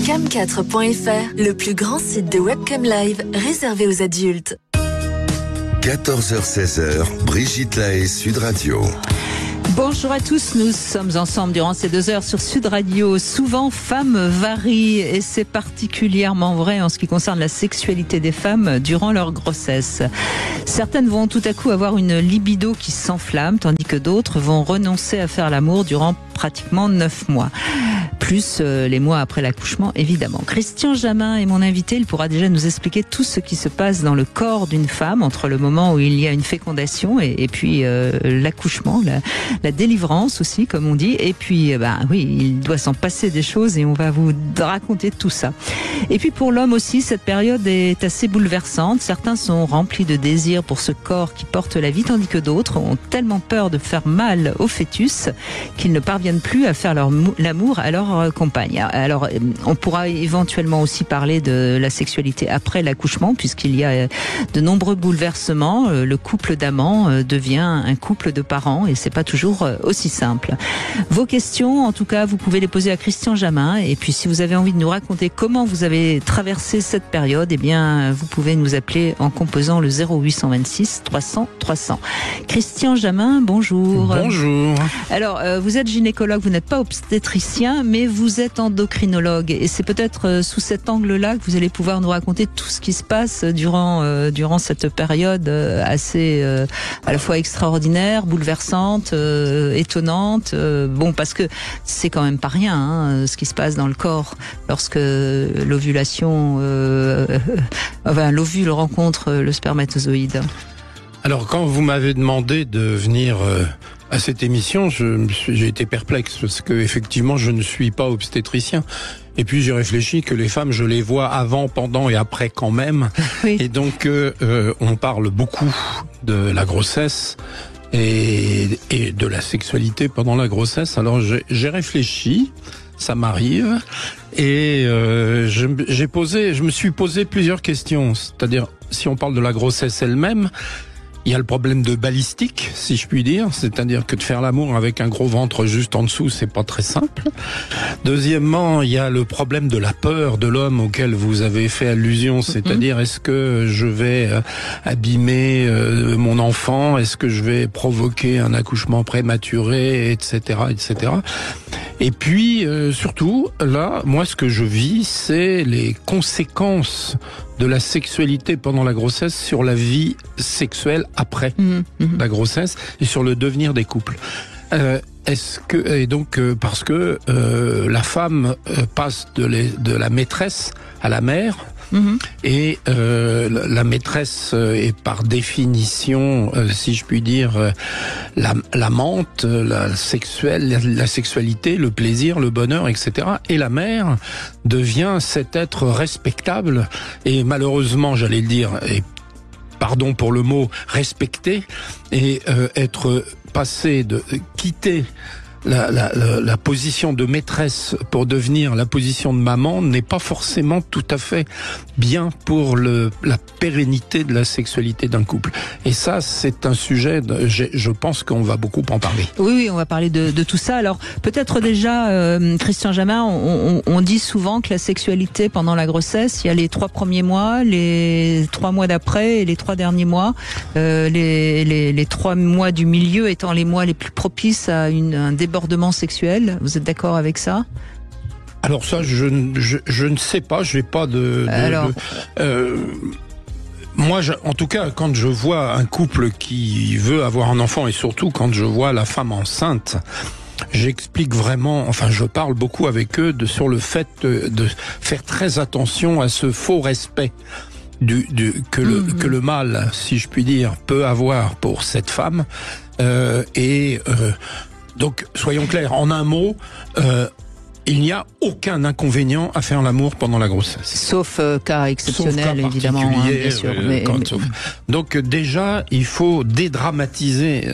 Cam4.fr, le plus grand site de webcam live réservé aux adultes. 14h-16h, Brigitte Lahaie, Sud Radio. Bonjour à tous, nous sommes ensemble durant ces 2 heures sur Sud Radio. Souvent, femmes varient et c'est particulièrement vrai en ce qui concerne la sexualité des femmes durant leur grossesse. Certaines vont tout à coup avoir une libido qui s'enflamme, tandis que d'autres vont renoncer à faire l'amour durant pratiquement 9 mois. Plus les mois après l'accouchement, évidemment. Christian Jamin est mon invité. Il pourra déjà nous expliquer tout ce qui se passe dans le corps d'une femme entre le moment où il y a une fécondation et puis l'accouchement, la délivrance aussi, comme on dit. Et puis, oui, il doit s'en passer des choses et on va vous raconter tout ça. Et puis pour l'homme aussi, cette période est assez bouleversante. Certains sont remplis de désir pour ce corps qui porte la vie, tandis que d'autres ont tellement peur de faire mal au fœtus qu'ils ne parviennent plus à faire l'amour à leur compagne. Alors, on pourra éventuellement aussi parler de la sexualité après l'accouchement, puisqu'il y a de nombreux bouleversements. Le couple d'amants devient un couple de parents et c'est pas toujours aussi simple. Vos questions, en tout cas, vous pouvez les poser à Christian Jamin. Et puis, si vous avez envie de nous raconter comment vous avez traversé cette période, eh bien, vous pouvez nous appeler en composant le 0826 300 300. Christian Jamin, bonjour. Bonjour. Alors, vous êtes gynécologue, vous n'êtes pas obstétricien, mais vous êtes endocrinologue. Et c'est peut-être sous cet angle-là que vous allez pouvoir nous raconter tout ce qui se passe durant cette période assez à la fois extraordinaire, bouleversante, étonnante. Parce que c'est quand même pas rien, ce qui se passe dans le corps lorsque l'ovulation, l'ovule rencontre le spermatozoïde. Alors, quand vous m'avez demandé de venir à cette émission, j'ai été perplexe parce que effectivement, je ne suis pas obstétricien. Et puis j'ai réfléchi que les femmes, je les vois avant, pendant et après quand même. Oui. Et donc, on parle beaucoup de la grossesse et de la sexualité pendant la grossesse. Alors j'ai réfléchi, ça m'arrive, et je me suis posé plusieurs questions. C'est-à-dire, si on parle de la grossesse elle-même, il y a le problème de balistique, si je puis dire, c'est-à-dire que de faire l'amour avec un gros ventre juste en dessous, c'est pas très simple. Deuxièmement, il y a le problème de la peur de l'homme auquel vous avez fait allusion, c'est-à-dire est-ce que je vais abîmer mon enfant, est-ce que je vais provoquer un accouchement prématuré, etc., etc. Et puis, surtout, là, moi, ce que je vis, c'est les conséquences de la sexualité pendant la grossesse sur la vie sexuelle après la grossesse et sur le devenir des couples. Parce que la femme passe de la maîtresse à la mère. Et la maîtresse est par définition, si je puis dire, l'amante, la sexualité, le plaisir, le bonheur, etc. Et la mère devient cet être respectable et malheureusement, j'allais le dire, et pardon pour le mot, respecté, et être passé de quitter la position de maîtresse pour devenir la position de maman n'est pas forcément tout à fait bien pour la pérennité de la sexualité d'un couple. Et ça, c'est un sujet, je pense qu'on va beaucoup en parler. Oui, on va parler de tout ça. Alors, peut-être déjà, Christian Jamin, on dit souvent que la sexualité pendant la grossesse, il y a les 3 premiers mois, les 3 mois d'après et les 3 derniers mois. Les 3 mois du milieu étant les mois les plus propices à un débordement sexuel. Vous êtes d'accord avec ça ? Alors ça, je ne sais pas, je n'ai pas moi, en tout cas, quand je vois un couple qui veut avoir un enfant et surtout quand je vois la femme enceinte, j'explique vraiment, je parle beaucoup avec eux sur le fait de faire très attention à ce faux respect que le mâle, si je puis dire, peut avoir pour cette femme. Donc, soyons clairs, en un mot, il n'y a aucun inconvénient à faire l'amour pendant la grossesse. Sauf cas exceptionnel, évidemment, bien sûr. Donc déjà, il faut dédramatiser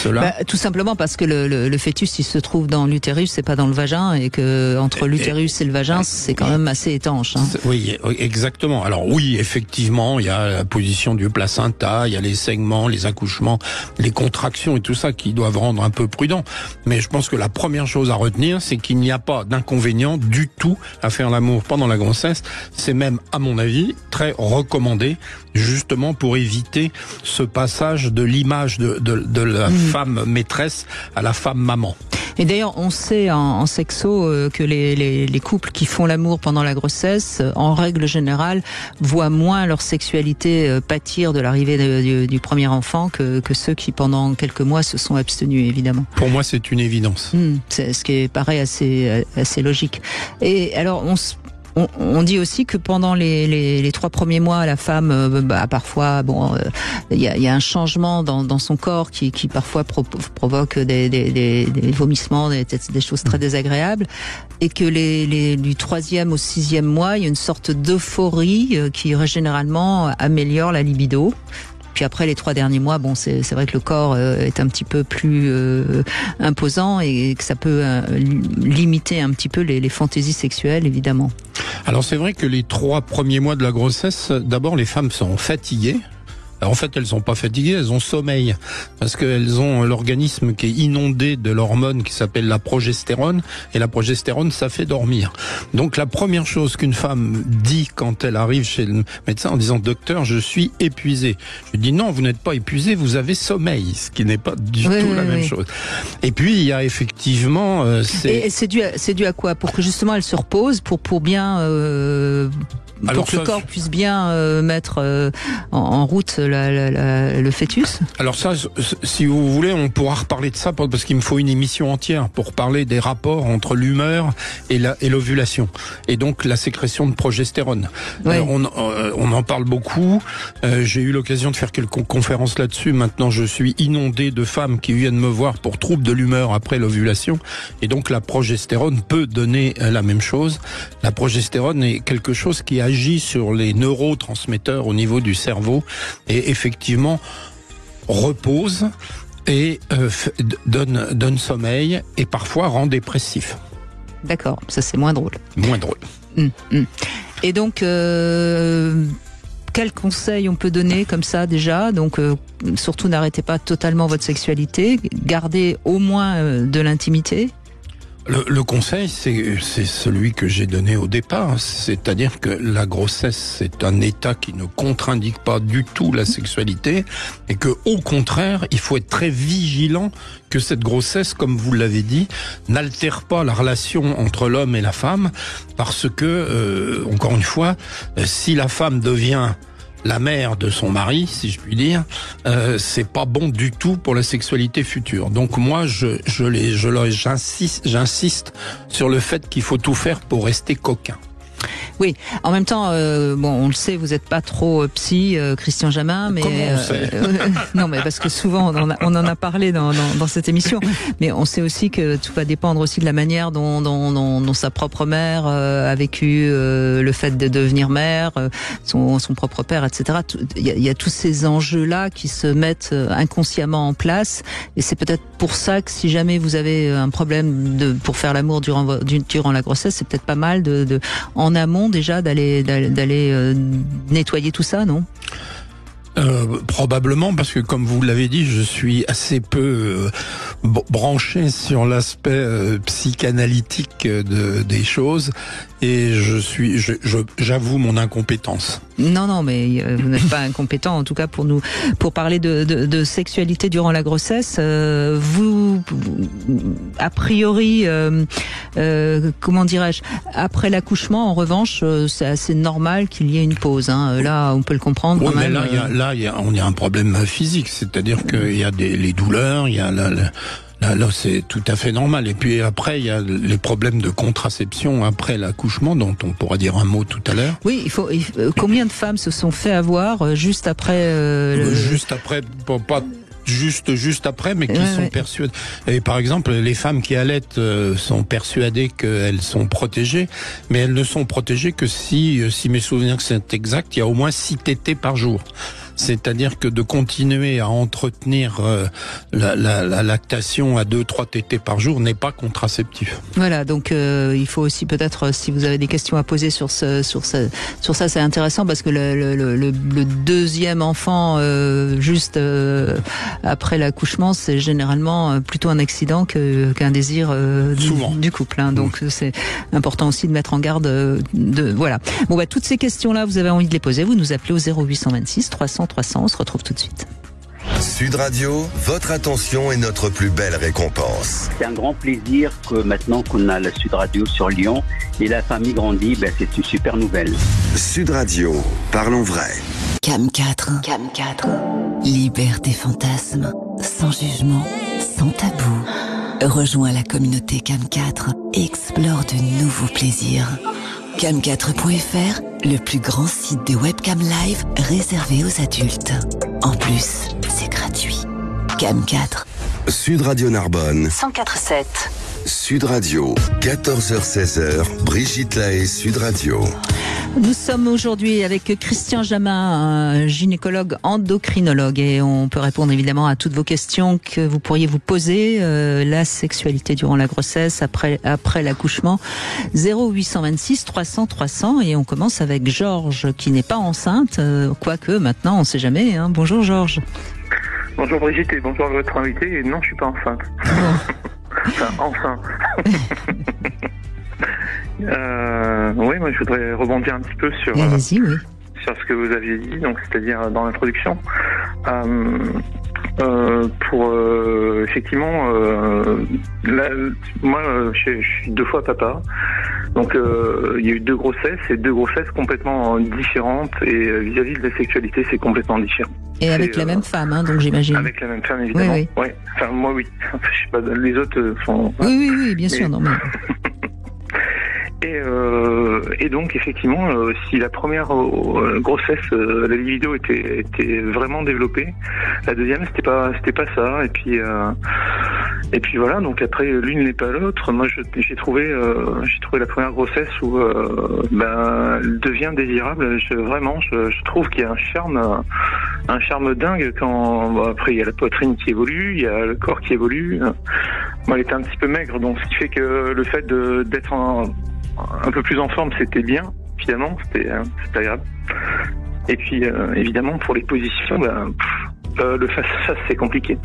cela. Tout simplement parce que le fœtus, il se trouve dans l'utérus, c'est pas dans le vagin, et que entre l'utérus et le vagin, c'est quand même assez étanche. Oui, exactement. Alors oui, effectivement, il y a la position du placenta, il y a les saignements, les accouchements, les contractions et tout ça qui doivent rendre un peu prudent. Mais je pense que la première chose à retenir, c'est qu'il n'y a pas d'inconvénient du tout à faire l'amour pendant la grossesse. C'est même, à mon avis, très recommandé, justement pour éviter ce passage de l'image de la femme maîtresse à la femme maman. Et d'ailleurs, on sait en sexo que les couples qui font l'amour pendant la grossesse, en règle générale, voient moins leur sexualité pâtir de l'arrivée du premier enfant que ceux qui, pendant quelques mois, se sont abstenus, évidemment. Pour moi, c'est une évidence. C'est ce qui paraît assez logique. Et alors, on dit aussi que pendant les 3 premiers mois, la femme, parfois, il y a un changement dans son corps qui parfois provoque des vomissements, des choses très désagréables, et que du 3e au 6e mois, il y a une sorte d'euphorie qui généralement améliore la libido. Puis après les 3 derniers mois, c'est vrai que le corps est un petit peu plus imposant et que ça peut limiter un petit peu les fantaisies sexuelles, évidemment. Alors c'est vrai que les 3 premiers mois de la grossesse, d'abord les femmes sont fatiguées. Alors, en fait, elles sont pas fatiguées, elles ont sommeil, parce qu'elles ont l'organisme qui est inondé de l'hormone qui s'appelle la progestérone, et la progestérone, ça fait dormir. Donc, la première chose qu'une femme dit quand elle arrive chez le médecin en disant « Docteur, je suis épuisée », je dis « Non, vous n'êtes pas épuisée, vous avez sommeil », ce qui n'est pas du tout la même chose. Et puis, il y a effectivement... Et c'est dû à quoi? Pour que justement elle se repose, pour bien... pour que le corps puisse bien mettre en route le fœtus. Alors ça, si vous voulez, on pourra reparler de ça parce qu'il me faut une émission entière pour parler des rapports entre l'humeur et l'ovulation, et donc la sécrétion de progestérone. Oui. On en parle beaucoup. J'ai eu l'occasion de faire quelques conférences là-dessus. Maintenant, je suis inondé de femmes qui viennent me voir pour troubles de l'humeur après l'ovulation, et donc la progestérone peut donner la même chose. La progestérone est quelque chose qui agit sur les neurotransmetteurs au niveau du cerveau et effectivement repose et donne sommeil et parfois rend dépressif. D'accord, ça c'est moins drôle. Moins drôle. Et donc, quels conseils on peut donner comme ça déjà? Donc, surtout n'arrêtez pas totalement votre sexualité, gardez au moins de l'intimité. Le conseil, c'est celui que j'ai donné au départ, c'est-à-dire que la grossesse, c'est un état qui ne contre-indique pas du tout la sexualité, et que, au contraire, il faut être très vigilant que cette grossesse, comme vous l'avez dit, n'altère pas la relation entre l'homme et la femme, parce que, encore une fois, si la femme devient la mère de son mari, si je puis dire, c'est pas bon du tout pour la sexualité future. Donc moi, j'insiste sur le fait qu'il faut tout faire pour rester coquin. Oui, en même temps, on le sait, vous n'êtes pas trop psy, Christian Jamin, mais comment on sait non, mais parce que souvent on en a parlé dans cette émission, mais on sait aussi que tout va dépendre aussi de la manière dont sa propre mère a vécu le fait de devenir mère, son propre père, etc. Il y a tous ces enjeux-là qui se mettent inconsciemment en place, et c'est peut-être pour ça que si jamais vous avez un problème pour faire l'amour durant la grossesse, c'est peut-être pas mal de en amont déjà d'aller nettoyer tout ça, non? Probablement, parce que comme vous l'avez dit, je suis assez peu branché sur l'aspect psychanalytique des choses, et j'avoue mon incompétence. Non, mais vous n'êtes pas incompétent, en tout cas pour parler de sexualité durant la grossesse. Vous, a priori, comment dirais-je, après l'accouchement, en revanche, c'est assez normal qu'il y ait une pause. Hein. Là, on peut le comprendre. Oui, quand mais même. Là, on y a un problème physique, c'est-à-dire qu'il y a les douleurs, il y a Là, c'est tout à fait normal. Et puis après, il y a les problèmes de contraception après l'accouchement, dont on pourra dire un mot tout à l'heure. Oui, combien de femmes se sont fait avoir juste après Juste après, pas juste après, mais qui sont persuadées. Et par exemple, les femmes qui allaitent sont persuadées qu'elles sont protégées, mais elles ne sont protégées que si mes souvenirs sont exacts, il y a au moins 6 tétées par jour. C'est-à-dire que de continuer à entretenir la lactation à 2-3 tétés par jour n'est pas contraceptif. Voilà, donc il faut aussi peut-être, si vous avez des questions à poser sur ça, c'est intéressant parce que le deuxième enfant juste après l'accouchement, c'est généralement plutôt un accident qu'un désir du couple. Hein. Donc c'est important aussi de mettre en garde. Voilà. Bon, toutes ces questions-là, vous avez envie de les poser, vous nous appelez au 0826 300 300. On se retrouve tout de suite. Sud Radio, votre attention est notre plus belle récompense. C'est un grand plaisir que maintenant qu'on a la Sud Radio sur Lyon et la famille grandit, c'est une super nouvelle. Sud Radio, parlons vrai. Cam 4. Libère tes fantasmes, sans jugement, sans tabou. Rejoins la communauté Cam 4 et explore de nouveaux plaisirs. Cam4.fr, le plus grand site de webcam live réservé aux adultes. En plus, c'est gratuit. Cam 4. Sud Radio Narbonne. 104.7. Sud Radio, 14h-16h, Brigitte Lahaie, Sud Radio. Nous sommes aujourd'hui avec Christian Jamin, un gynécologue endocrinologue, et on peut répondre évidemment à toutes vos questions que vous pourriez vous poser. La sexualité durant la grossesse, après l'accouchement. 0826 300 300, et on commence avec Georges qui n'est pas enceinte, quoique maintenant on ne sait jamais. Hein. Bonjour Georges. Bonjour Brigitte et bonjour à votre invité. Non, je suis pas enceinte. Enfin. Oui, moi je voudrais rebondir un petit peu sur ce que vous aviez dit, donc c'est-à-dire dans l'introduction. Effectivement, moi je suis 2 fois papa, donc il y a eu 2 grossesses et 2 grossesses complètement différentes, et vis-à-vis de la sexualité c'est complètement différent. Et avec la même femme, hein, donc j'imagine. Avec la même femme, évidemment. Oui. Ouais. Enfin, moi, oui. Je sais pas, les autres sont... Oui, bien sûr. Non, mais... Et donc, effectivement, si la première grossesse, la libido était vraiment développée, la deuxième, c'était pas ça. Et puis voilà, donc après, l'une n'est pas l'autre. Moi, j'ai trouvé la première grossesse où elle devient désirable. Je trouve qu'il y a un charme dingue quand après il y a la poitrine qui évolue, il y a le corps qui évolue. Moi, elle était un petit peu maigre, donc ce qui fait que le fait d'être un peu plus en forme, c'était bien. Finalement, c'était agréable. Et puis évidemment, pour les positions, le face-à-face, c'est compliqué.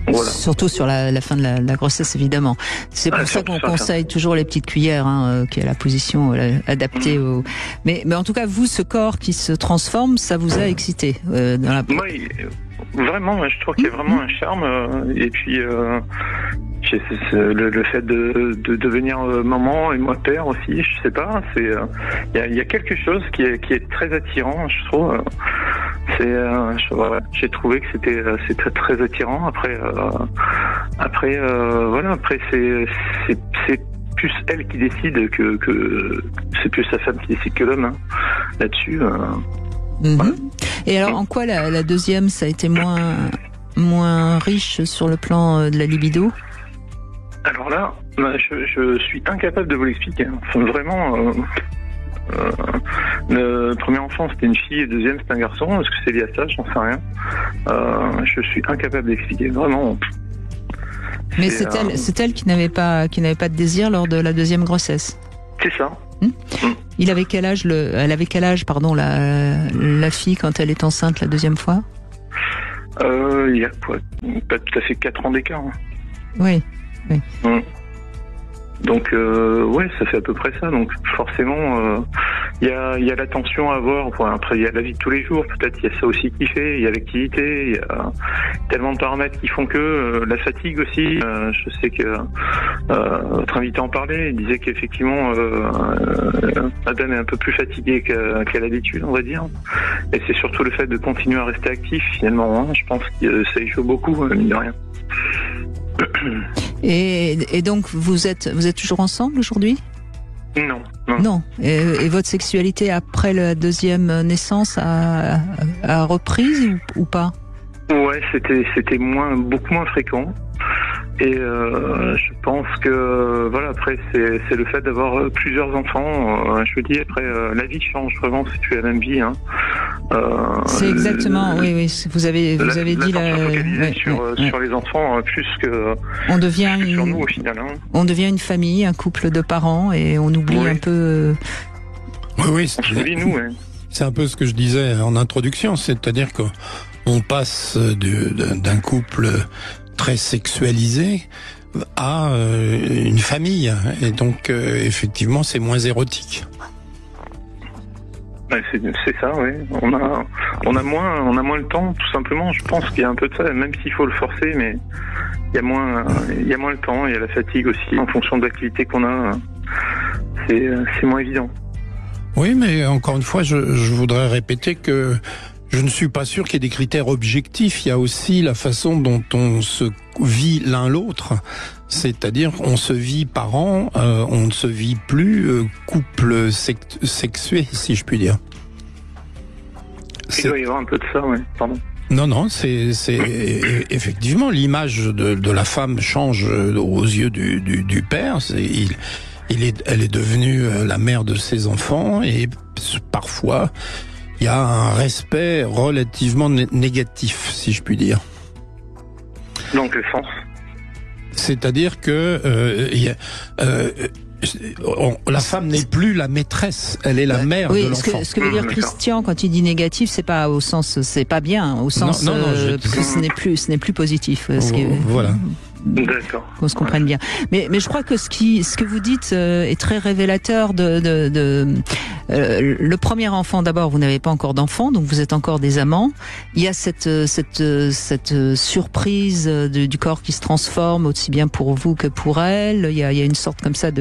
Voilà. Surtout sur la fin de la grossesse, évidemment. C'est pour ça qu'on conseille toujours les petites cuillères, qui est la position adaptée au... Mais en tout cas, vous, ce corps qui se transforme, ça vous a excité dans la... Moi, vraiment, je trouve qu'il y a vraiment un charme. Et puis, le fait de devenir maman et moi père aussi, je sais pas. Il y a quelque chose qui est très attirant, je trouve. J'ai trouvé que c'était très attirant. Après c'est plus elle qui décide que c'est plus sa femme qui décide que l'homme, hein, là-dessus. Voilà. Et alors, en quoi la deuxième, ça a été moins riche sur le plan de la libido? Alors là, je suis incapable de vous l'expliquer. Enfin, vraiment. Le premier enfant c'était une fille et le deuxième c'est un garçon. Est-ce que c'est lié à ça? J'en sais rien. Je suis incapable d'expliquer, vraiment. Mais c'est elle qui n'avait pas de désir lors de la deuxième grossesse. C'est ça. Elle avait quel âge la fille quand elle est enceinte la deuxième fois? Il y a pas tout à fait 4 ans d'écart. Hein. Oui. Donc ça fait à peu près ça. Donc forcément, il y a l'attention à avoir. Enfin, après, il y a la vie de tous les jours. Peut-être il y a ça aussi qui fait. Il y a l'activité. Il y a tellement de paramètres qui font que la fatigue aussi. Je sais que votre invité en parlait. Il disait qu'effectivement, Madame est un peu plus fatiguée qu'à l'habitude, on va dire. Et c'est surtout le fait de continuer à rester actif finalement. Hein. Je pense que ça y joue beaucoup, mine de rien. Et donc vous êtes toujours ensemble aujourd'hui? Non. Et votre sexualité après la deuxième naissance a reprise ou pas? Ouais, c'était beaucoup moins fréquent. Et je pense que voilà, après c'est le fait d'avoir plusieurs enfants. Je veux dire, après la vie change vraiment, c'est plus la même vie. Hein. C'est exactement, oui, vous avez dit sur les enfants plus que on devient sur nous au final. Hein. On devient une famille, un couple de parents, et on oublie un peu. Oui, c'est un peu ce que je disais en introduction, c'est-à-dire qu'on passe d'un couple très sexualisé à une famille, et donc effectivement c'est moins érotique. C'est ça, oui. On a moins le temps, tout simplement. Je pense qu'il y a un peu de ça, même s'il faut le forcer, mais il y a moins le temps. Il y a la fatigue aussi, en fonction de l'activité qu'on a. C'est moins évident. Oui, mais encore une fois, je voudrais répéter que je ne suis pas sûr qu'il y ait des critères objectifs. Il y a aussi la façon dont on se vit l'un l'autre. C'est-à-dire, on se vit parents, on ne se vit plus couple sexué, si je puis dire. Il doit y avoir un peu de ça, oui. Pardon. Non, c'est effectivement l'image de la femme change aux yeux du père. Elle est devenue la mère de ses enfants, et parfois il y a un respect relativement négatif, si je puis dire. Dans quel sens ? C'est-à-dire que la femme n'est plus la maîtresse, elle est la mère de l'enfant. Ce que veut dire Christian quand il dit négatif, c'est pas au sens, c'est pas bien, au sens parce que ce n'est plus positif. Voilà. D'accord. Qu'on se comprenne bien. Mais je crois que ce que vous dites est très révélateur le premier enfant. D'abord, vous n'avez pas encore d'enfant, donc vous êtes encore des amants. Il y a cette surprise du corps qui se transforme aussi bien pour vous que pour elle. Il y a une sorte comme ça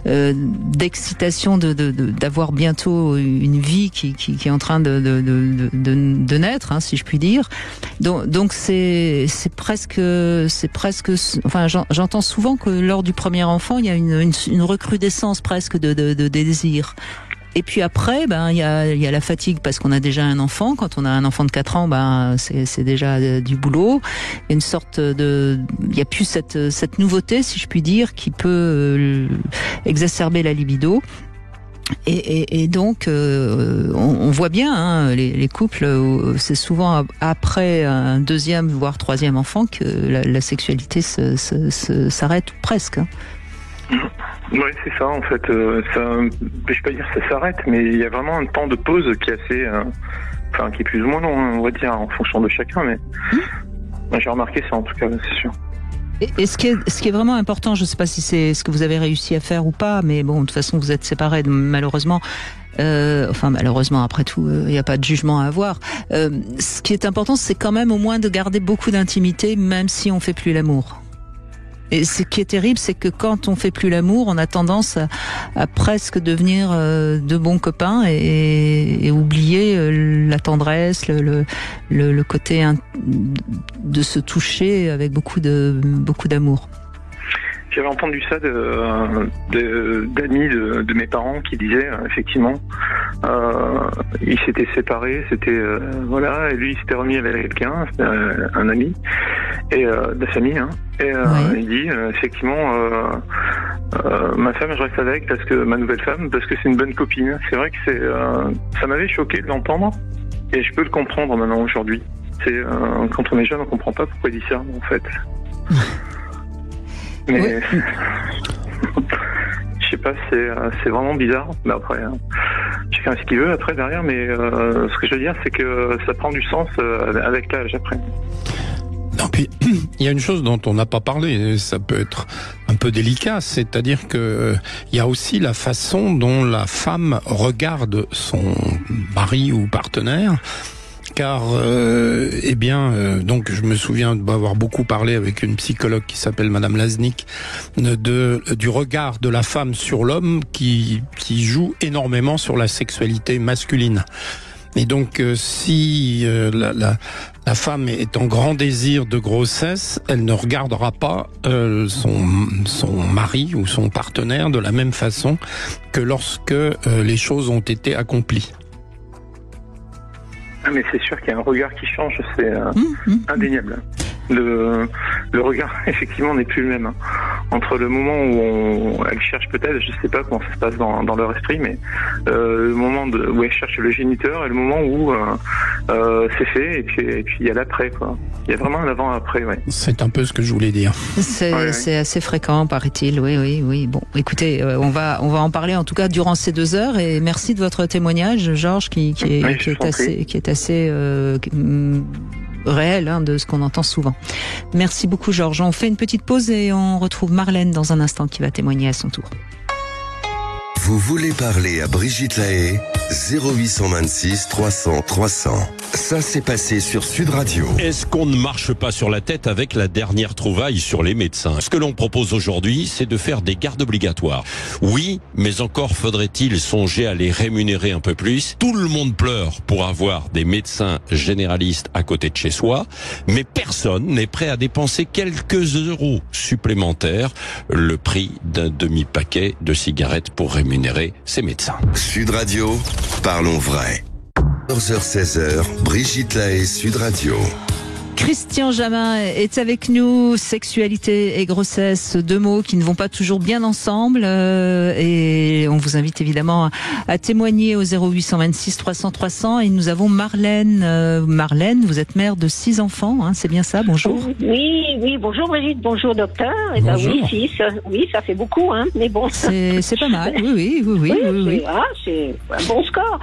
d'excitation d'avoir bientôt une vie qui est en train de naître, hein, si je puis dire. Donc c'est presque. Enfin, j'entends souvent que lors du premier enfant, il y a une recrudescence presque de désir. Et puis après, il y a la fatigue parce qu'on a déjà un enfant. Quand on a un enfant de 4 ans, c'est déjà du boulot. Il y a une sorte il y a plus cette nouveauté, si je puis dire, qui peut exacerber la libido. Et donc, on voit bien, les couples, c'est souvent après un deuxième, voire troisième enfant que la sexualité s'arrête, ou presque. Hein. Oui, c'est ça, en fait. Je vais pas dire que ça s'arrête, mais il y a vraiment un temps de pause qui est assez... qui est plus ou moins long, on va dire, en fonction de chacun, mais... Moi, j'ai remarqué ça, en tout cas, c'est sûr. Et ce qui est vraiment important, je ne sais pas si c'est ce que vous avez réussi à faire ou pas, mais bon, de toute façon, vous êtes séparés, malheureusement. Malheureusement, après tout, il n'y a pas de jugement à avoir. Ce qui est important, c'est quand même au moins de garder beaucoup d'intimité, même si on fait plus l'amour. Et ce qui est terrible, c'est que quand on fait plus l'amour, on a tendance à presque devenir de bons copains et oublier la tendresse, le côté de se toucher avec beaucoup d'amour. J'avais entendu ça d'amis de mes parents qui disaient effectivement ils s'étaient séparés, et lui il s'était remis avec quelqu'un, un ami et de la famille, hein, et il dit effectivement ma femme je reste avec parce que ma nouvelle femme parce que c'est une bonne copine. C'est vrai que ça m'avait choqué de l'entendre et je peux le comprendre maintenant aujourd'hui. C'est quand on est jeune on comprend pas pourquoi il dit ça en fait. Mais je sais pas, c'est vraiment bizarre. Mais après, chacun ce qu'il veut après derrière. Mais ce que je veux dire, c'est que ça prend du sens avec l'âge après. Non, puis il y a une chose dont on n'a pas parlé, et ça peut être un peu délicat, c'est-à-dire que il y a aussi la façon dont la femme regarde son mari ou partenaire. Car, donc je me souviens d'avoir beaucoup parlé avec une psychologue qui s'appelle Madame Laznik du regard de la femme sur l'homme qui joue énormément sur la sexualité masculine. Et donc, si la femme est en grand désir de grossesse, elle ne regardera pas son mari ou son partenaire de la même façon que lorsque les choses ont été accomplies. Ah mais c'est sûr qu'il y a un regard qui change, c'est indéniable. Le regard effectivement n'est plus le même. entre le moment où elles cherchent peut-être, je sais pas comment ça se passe dans leur esprit, mais le moment où elles cherchent le géniteur et le moment où c'est fait, et puis il y a l'après, quoi. Il y a vraiment un avant-après, ouais. C'est un peu ce que je voulais dire. C'est assez fréquent, paraît-il. Oui. Bon, écoutez, on va en parler en tout cas durant ces 2 heures, et merci de votre témoignage, Georges, qui est assez réel, de ce qu'on entend souvent. Merci beaucoup, Georges. On fait une petite pause et on retrouve Marlène dans un instant qui va témoigner à son tour. Vous voulez parler à Brigitte Lahaie? 0826 300 300. Ça s'est passé sur Sud Radio. Est-ce qu'on ne marche pas sur la tête avec la dernière trouvaille sur les médecins? Ce que l'on propose aujourd'hui, c'est de faire des gardes obligatoires. Oui, mais encore faudrait-il songer à les rémunérer un peu plus. Tout le monde pleure pour avoir des médecins généralistes à côté de chez soi, mais personne n'est prêt à dépenser quelques euros supplémentaires, le prix d'un demi-paquet de cigarettes pour rémunérer ces médecins. Sud Radio, parlons vrai. 14h-16h, Brigitte Lahaie, Sud Radio. Christian Jamin est avec nous. Sexualité et grossesse, 2 mots qui ne vont pas toujours bien ensemble, et on vous invite évidemment à témoigner au 0826 300 300. Et nous avons Marlène. Marlène, vous êtes mère de 6 enfants, c'est bien ça? Bonjour. Oui, bonjour Brigitte, bonjour docteur. Et bonjour. Oui, ça fait beaucoup, mais bon. C'est pas mal, oui. C'est un bon score.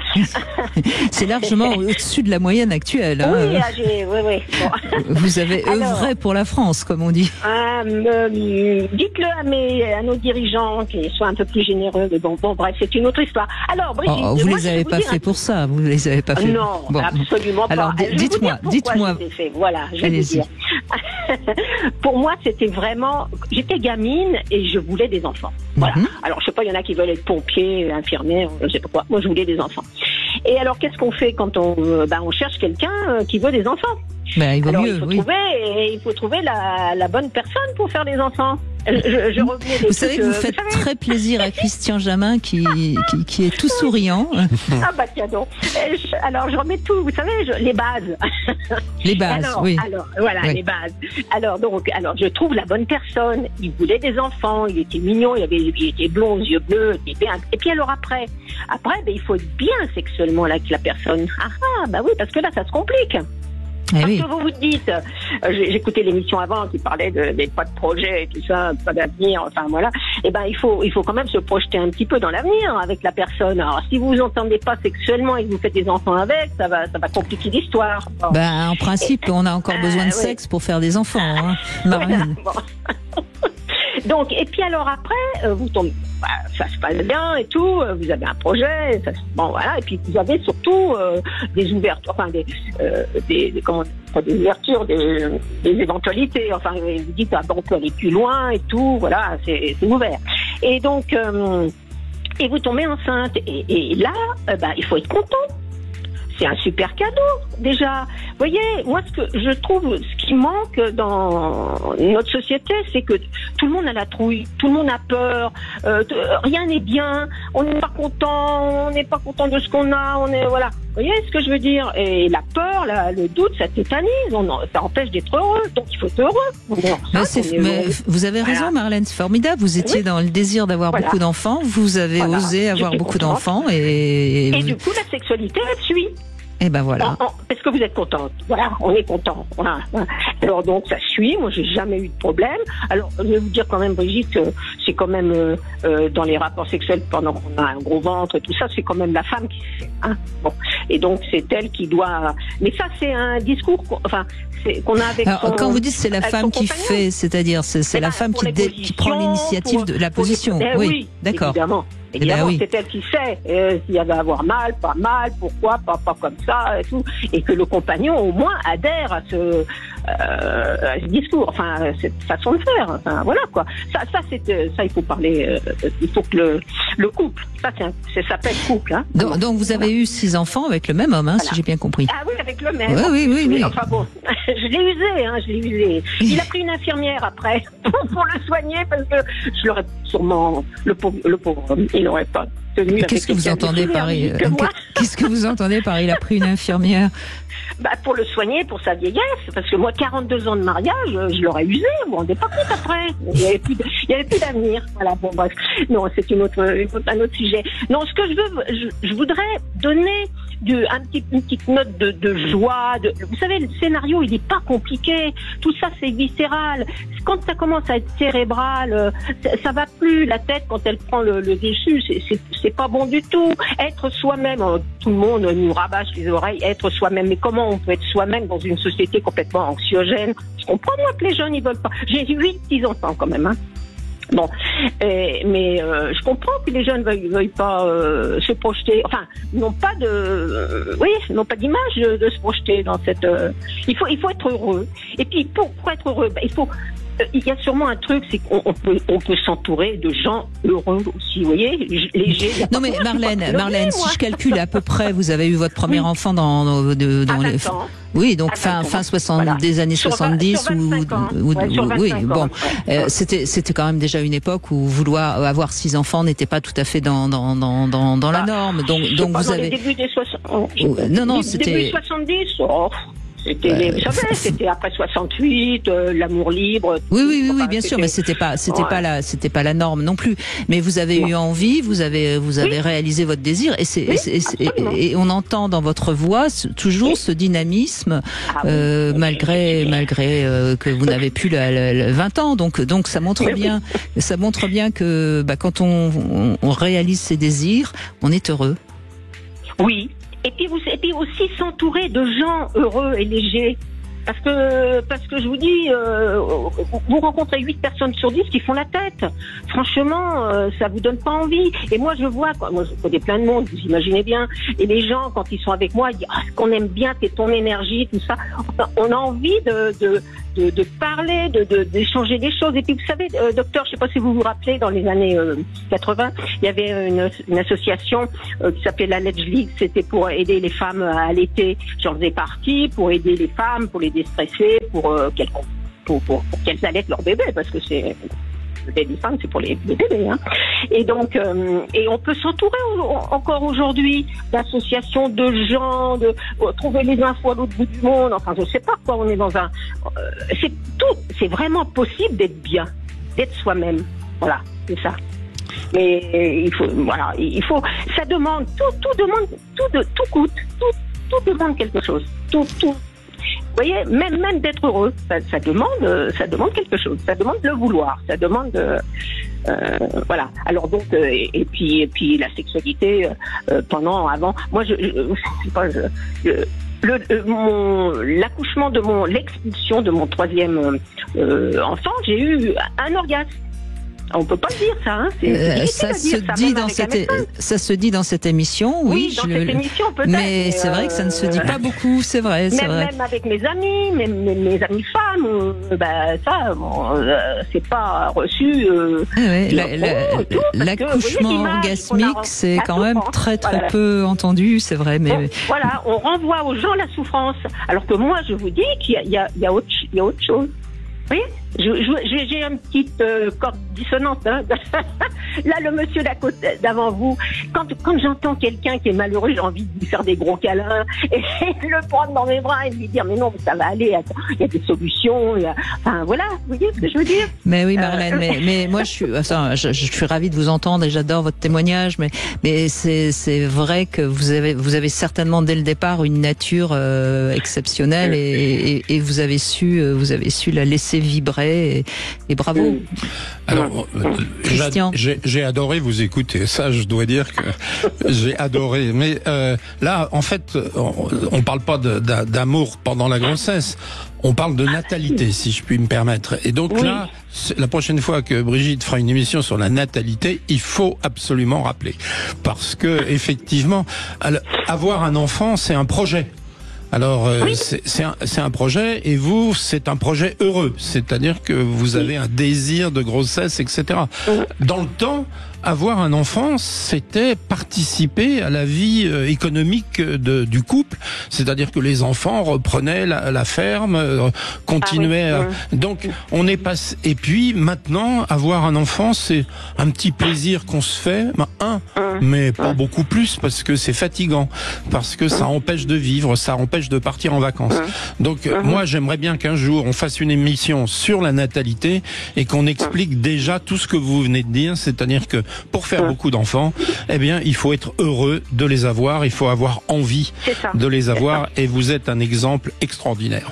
C'est largement au-dessus de la moyenne actuelle. Oui. Bon. Vous avez œuvré pour la France, comme on dit. Dites-le à nos dirigeants qu'ils soient un peu plus généreux. Mais bon, bref, c'est une autre histoire. Alors, Brigitte, vous les avez pas fait pour ça. Vous les avez pas fait. Non, absolument pas. Alors, dites-moi. Voilà, je vais vous dire. Pour moi, c'était vraiment. J'étais gamine et je voulais des enfants. Voilà. Alors, je sais pas, il y en a qui veulent être pompiers, infirmières, je sais pas quoi. Moi, je voulais des enfants. Et alors, qu'est-ce qu'on fait quand on cherche quelqu'un qui veut des enfants? Il faut trouver la bonne personne pour faire des enfants. Vous savez que vous faites très plaisir à Christian Jamin qui est tout souriant. Tiens donc. Alors je remets tout, vous savez, les bases. Les bases, oui. Alors voilà, les bases. Alors je trouve la bonne personne. Il voulait des enfants, il était mignon, il était blond, aux yeux bleus, et puis alors après, il faut être bien sexuellement avec la personne. Oui, parce que là ça se complique. Parce que vous dites, j'écoutais l'émission avant qui parlait des pas de projet et tout ça, pas d'avenir, enfin voilà. Il faut quand même se projeter un petit peu dans l'avenir avec la personne. Alors si vous entendez pas sexuellement et que vous faites des enfants avec, ça va compliquer l'histoire. En principe, on a encore besoin de sexe pour faire des enfants, Marlène. Donc, et puis alors après, vous tombez, ça se passe bien et tout, vous avez un projet, et puis vous avez surtout des ouvertures, des ouvertures, des éventualités, vous dites, on peut aller plus loin et tout, voilà, c'est ouvert. Et donc, et vous tombez enceinte, et là, il faut être content. C'est un super cadeau, déjà. Vous voyez, moi, ce que je trouve, ce qui manque dans notre société, c'est que tout le monde a la trouille, tout le monde a peur, rien n'est bien, on n'est pas content de ce qu'on a, voilà. Vous voyez ce que je veux dire? Et la peur, le doute, ça tétanise, ça empêche d'être heureux, donc il faut être heureux. Vous avez raison, Marlène, c'est formidable. Vous étiez dans le désir d'avoir beaucoup d'enfants, vous avez osé avoir beaucoup d'enfants, et du coup, la sexualité, elle suit. Et voilà. Parce que vous êtes contente. Voilà, on est content. Voilà. Alors donc ça suit. Moi, j'ai jamais eu de problème. Alors je vais vous dire quand même, Brigitte, c'est quand même dans les rapports sexuels pendant qu'on a un gros ventre et tout ça, c'est quand même la femme qui fait. Bon. Et donc c'est elle qui doit. Mais ça, c'est un discours. Qu'on a avec. Alors, quand vous dites c'est la femme qui fait, c'est-à-dire c'est la femme qui prend l'initiative de la position. Oui, d'accord. Évidemment, c'est elle qui sait s'il y avait à avoir mal, pas mal, pourquoi, pas comme ça, et tout, et que le compagnon au moins adhère à ce discours, cette façon de faire. Voilà quoi. Ça, il faut parler. Il faut que le couple, ça s'appelle couple. Donc vous avez eu 6 enfants avec le même homme, si j'ai bien compris. Ah oui, avec le même. Oui. Enfin bon, je l'ai usé. Il a pris une infirmière après pour le soigner parce que sûrement, le pauvre homme, il n'aurait pas tenu. Qu'est-ce que vous entendez par qu'est-ce que vous entendez par il a pris une infirmière? Pour le soigner, pour sa vieillesse, parce que moi, 42 ans de mariage, je l'aurais usé, vous vous rendez pas compte après. Il n'y avait plus d'avenir. Voilà, bon, bref. Non, c'est un autre sujet. Non, ce que je voudrais donner une petite note de joie. Vous savez, le scénario, il n'est pas compliqué. Tout ça, c'est viscéral. Quand ça commence à être cérébral, ça va plus. La tête, quand elle prend le dessus, c'est pas bon du tout. Être soi-même, tout le monde nous rabâche les oreilles, être soi-même. Mais comment on peut être soi-même dans une société complètement anxiogène? Je comprends, moi, que les jeunes, ils veulent pas. J'ai 8 petits enfants quand même, hein. Bon, mais je comprends que les jeunes veuillent pas se projeter, enfin, n'ont pas d'image de se projeter dans cette. Il faut être heureux. Et puis pour être heureux, il y a sûrement un truc, c'est qu'on peut s'entourer de gens heureux aussi, vous voyez, légers. Non mais Marlène, si je calcule à peu près, vous avez eu votre premier enfant dans les 20 ans. Oui, donc fin 60 voilà. Des années 70 oui, bon, c'était quand même déjà une époque où vouloir avoir 6 enfants n'était pas tout à fait dans la norme. Donc vous avez début des 60. Non, c'était début 70. C'était après 68, l'amour libre. Oui, bien sûr, mais c'était pas la norme non plus. Mais vous avez eu envie, vous avez réalisé votre désir, et on entend dans votre voix toujours ce dynamisme, malgré que vous n'avez plus 20 ans. Donc ça montre bien que quand on réalise ses désirs, on est heureux. Oui. Et puis aussi s'entourer de gens heureux et légers. Parce que je vous dis, vous rencontrez 8 personnes sur 10 qui font la tête. Franchement, ça vous donne pas envie. Et moi, je connais plein de monde, vous imaginez bien. Et les gens, quand ils sont avec moi, ils disent, ce qu'on aime bien, c'est ton énergie, tout ça. On a envie de parler, d'échanger des choses. Et puis, vous savez, docteur, je sais pas si vous vous rappelez, dans les années 80, il y avait une association qui s'appelait la Ledge League. C'était pour aider les femmes à allaiter. J'en faisais partie, pour aider les femmes, pour les déstresser, pour qu'elles allaitent leur bébé, parce que c'est les femmes, c'est pour les bébés, hein. Et donc, et on peut s'entourer encore aujourd'hui d'associations de gens, de trouver les infos à l'autre bout du monde. Enfin, je sais pas quoi. On est dans un, c'est vraiment possible d'être bien, d'être soi-même. Voilà, c'est ça. Mais il faut, ça demande, tout coûte, tout demande quelque chose, tout. Vous voyez, même d'être heureux, ça demande quelque chose. Ça demande le vouloir. Ça demande, voilà. Alors donc, et puis la sexualité avant. Moi, l'expulsion de mon 3e enfant, j'ai eu un orgasme. On peut pas le dire ça, hein. Ça se dit dans cette émission, oui. Dans cette émission peut-être. Mais c'est vrai que ça ne se dit pas beaucoup, c'est vrai. Même avec mes amis, mes amis femmes, c'est pas reçu. L'accouchement orgasmique, c'est quand même très peu entendu, c'est vrai. Mais donc, voilà, on renvoie aux gens la souffrance, alors que moi je vous dis qu'il y a autre chose. Oui, j'ai une petite corde dissonante. Hein. Là, le monsieur d'avant vous, quand j'entends quelqu'un qui est malheureux, j'ai envie de lui faire des gros câlins et le prendre dans mes bras et lui dire mais non, ça va aller. Attends, il y a des solutions. Enfin voilà, vous voyez ce que je veux dire. Mais oui, Marlène, mais moi je suis ravie de vous entendre et j'adore votre témoignage. Mais c'est vrai que vous avez certainement dès le départ une nature exceptionnelle et vous avez su la laisser vibrer et bravo. Alors, Christian, j'ai adoré vous écouter. Ça, je dois dire que j'ai adoré. Mais là, en fait, on parle pas d'amour pendant la grossesse. On parle de natalité, si je puis me permettre. Et donc là, la prochaine fois que Brigitte fera une émission sur la natalité, il faut absolument rappeler, parce que effectivement, avoir un enfant, c'est un projet. Alors, c'est un projet, et vous, c'est un projet heureux. C'est-à-dire que vous avez un désir de grossesse, etc. Dans le temps, avoir un enfant, c'était participer à la vie économique du couple, c'est-à-dire que les enfants reprenaient la ferme, continuaient. Donc on est passé. Et puis maintenant, avoir un enfant, c'est un petit plaisir qu'on se fait, mais pas beaucoup plus, parce que c'est fatigant, parce que ça empêche de vivre, ça empêche de partir en vacances. Donc moi, j'aimerais bien qu'un jour on fasse une émission sur la natalité et qu'on explique déjà tout ce que vous venez de dire, c'est-à-dire que pour faire beaucoup d'enfants, eh bien, il faut être heureux de les avoir, il faut avoir envie de les avoir, et vous êtes un exemple extraordinaire.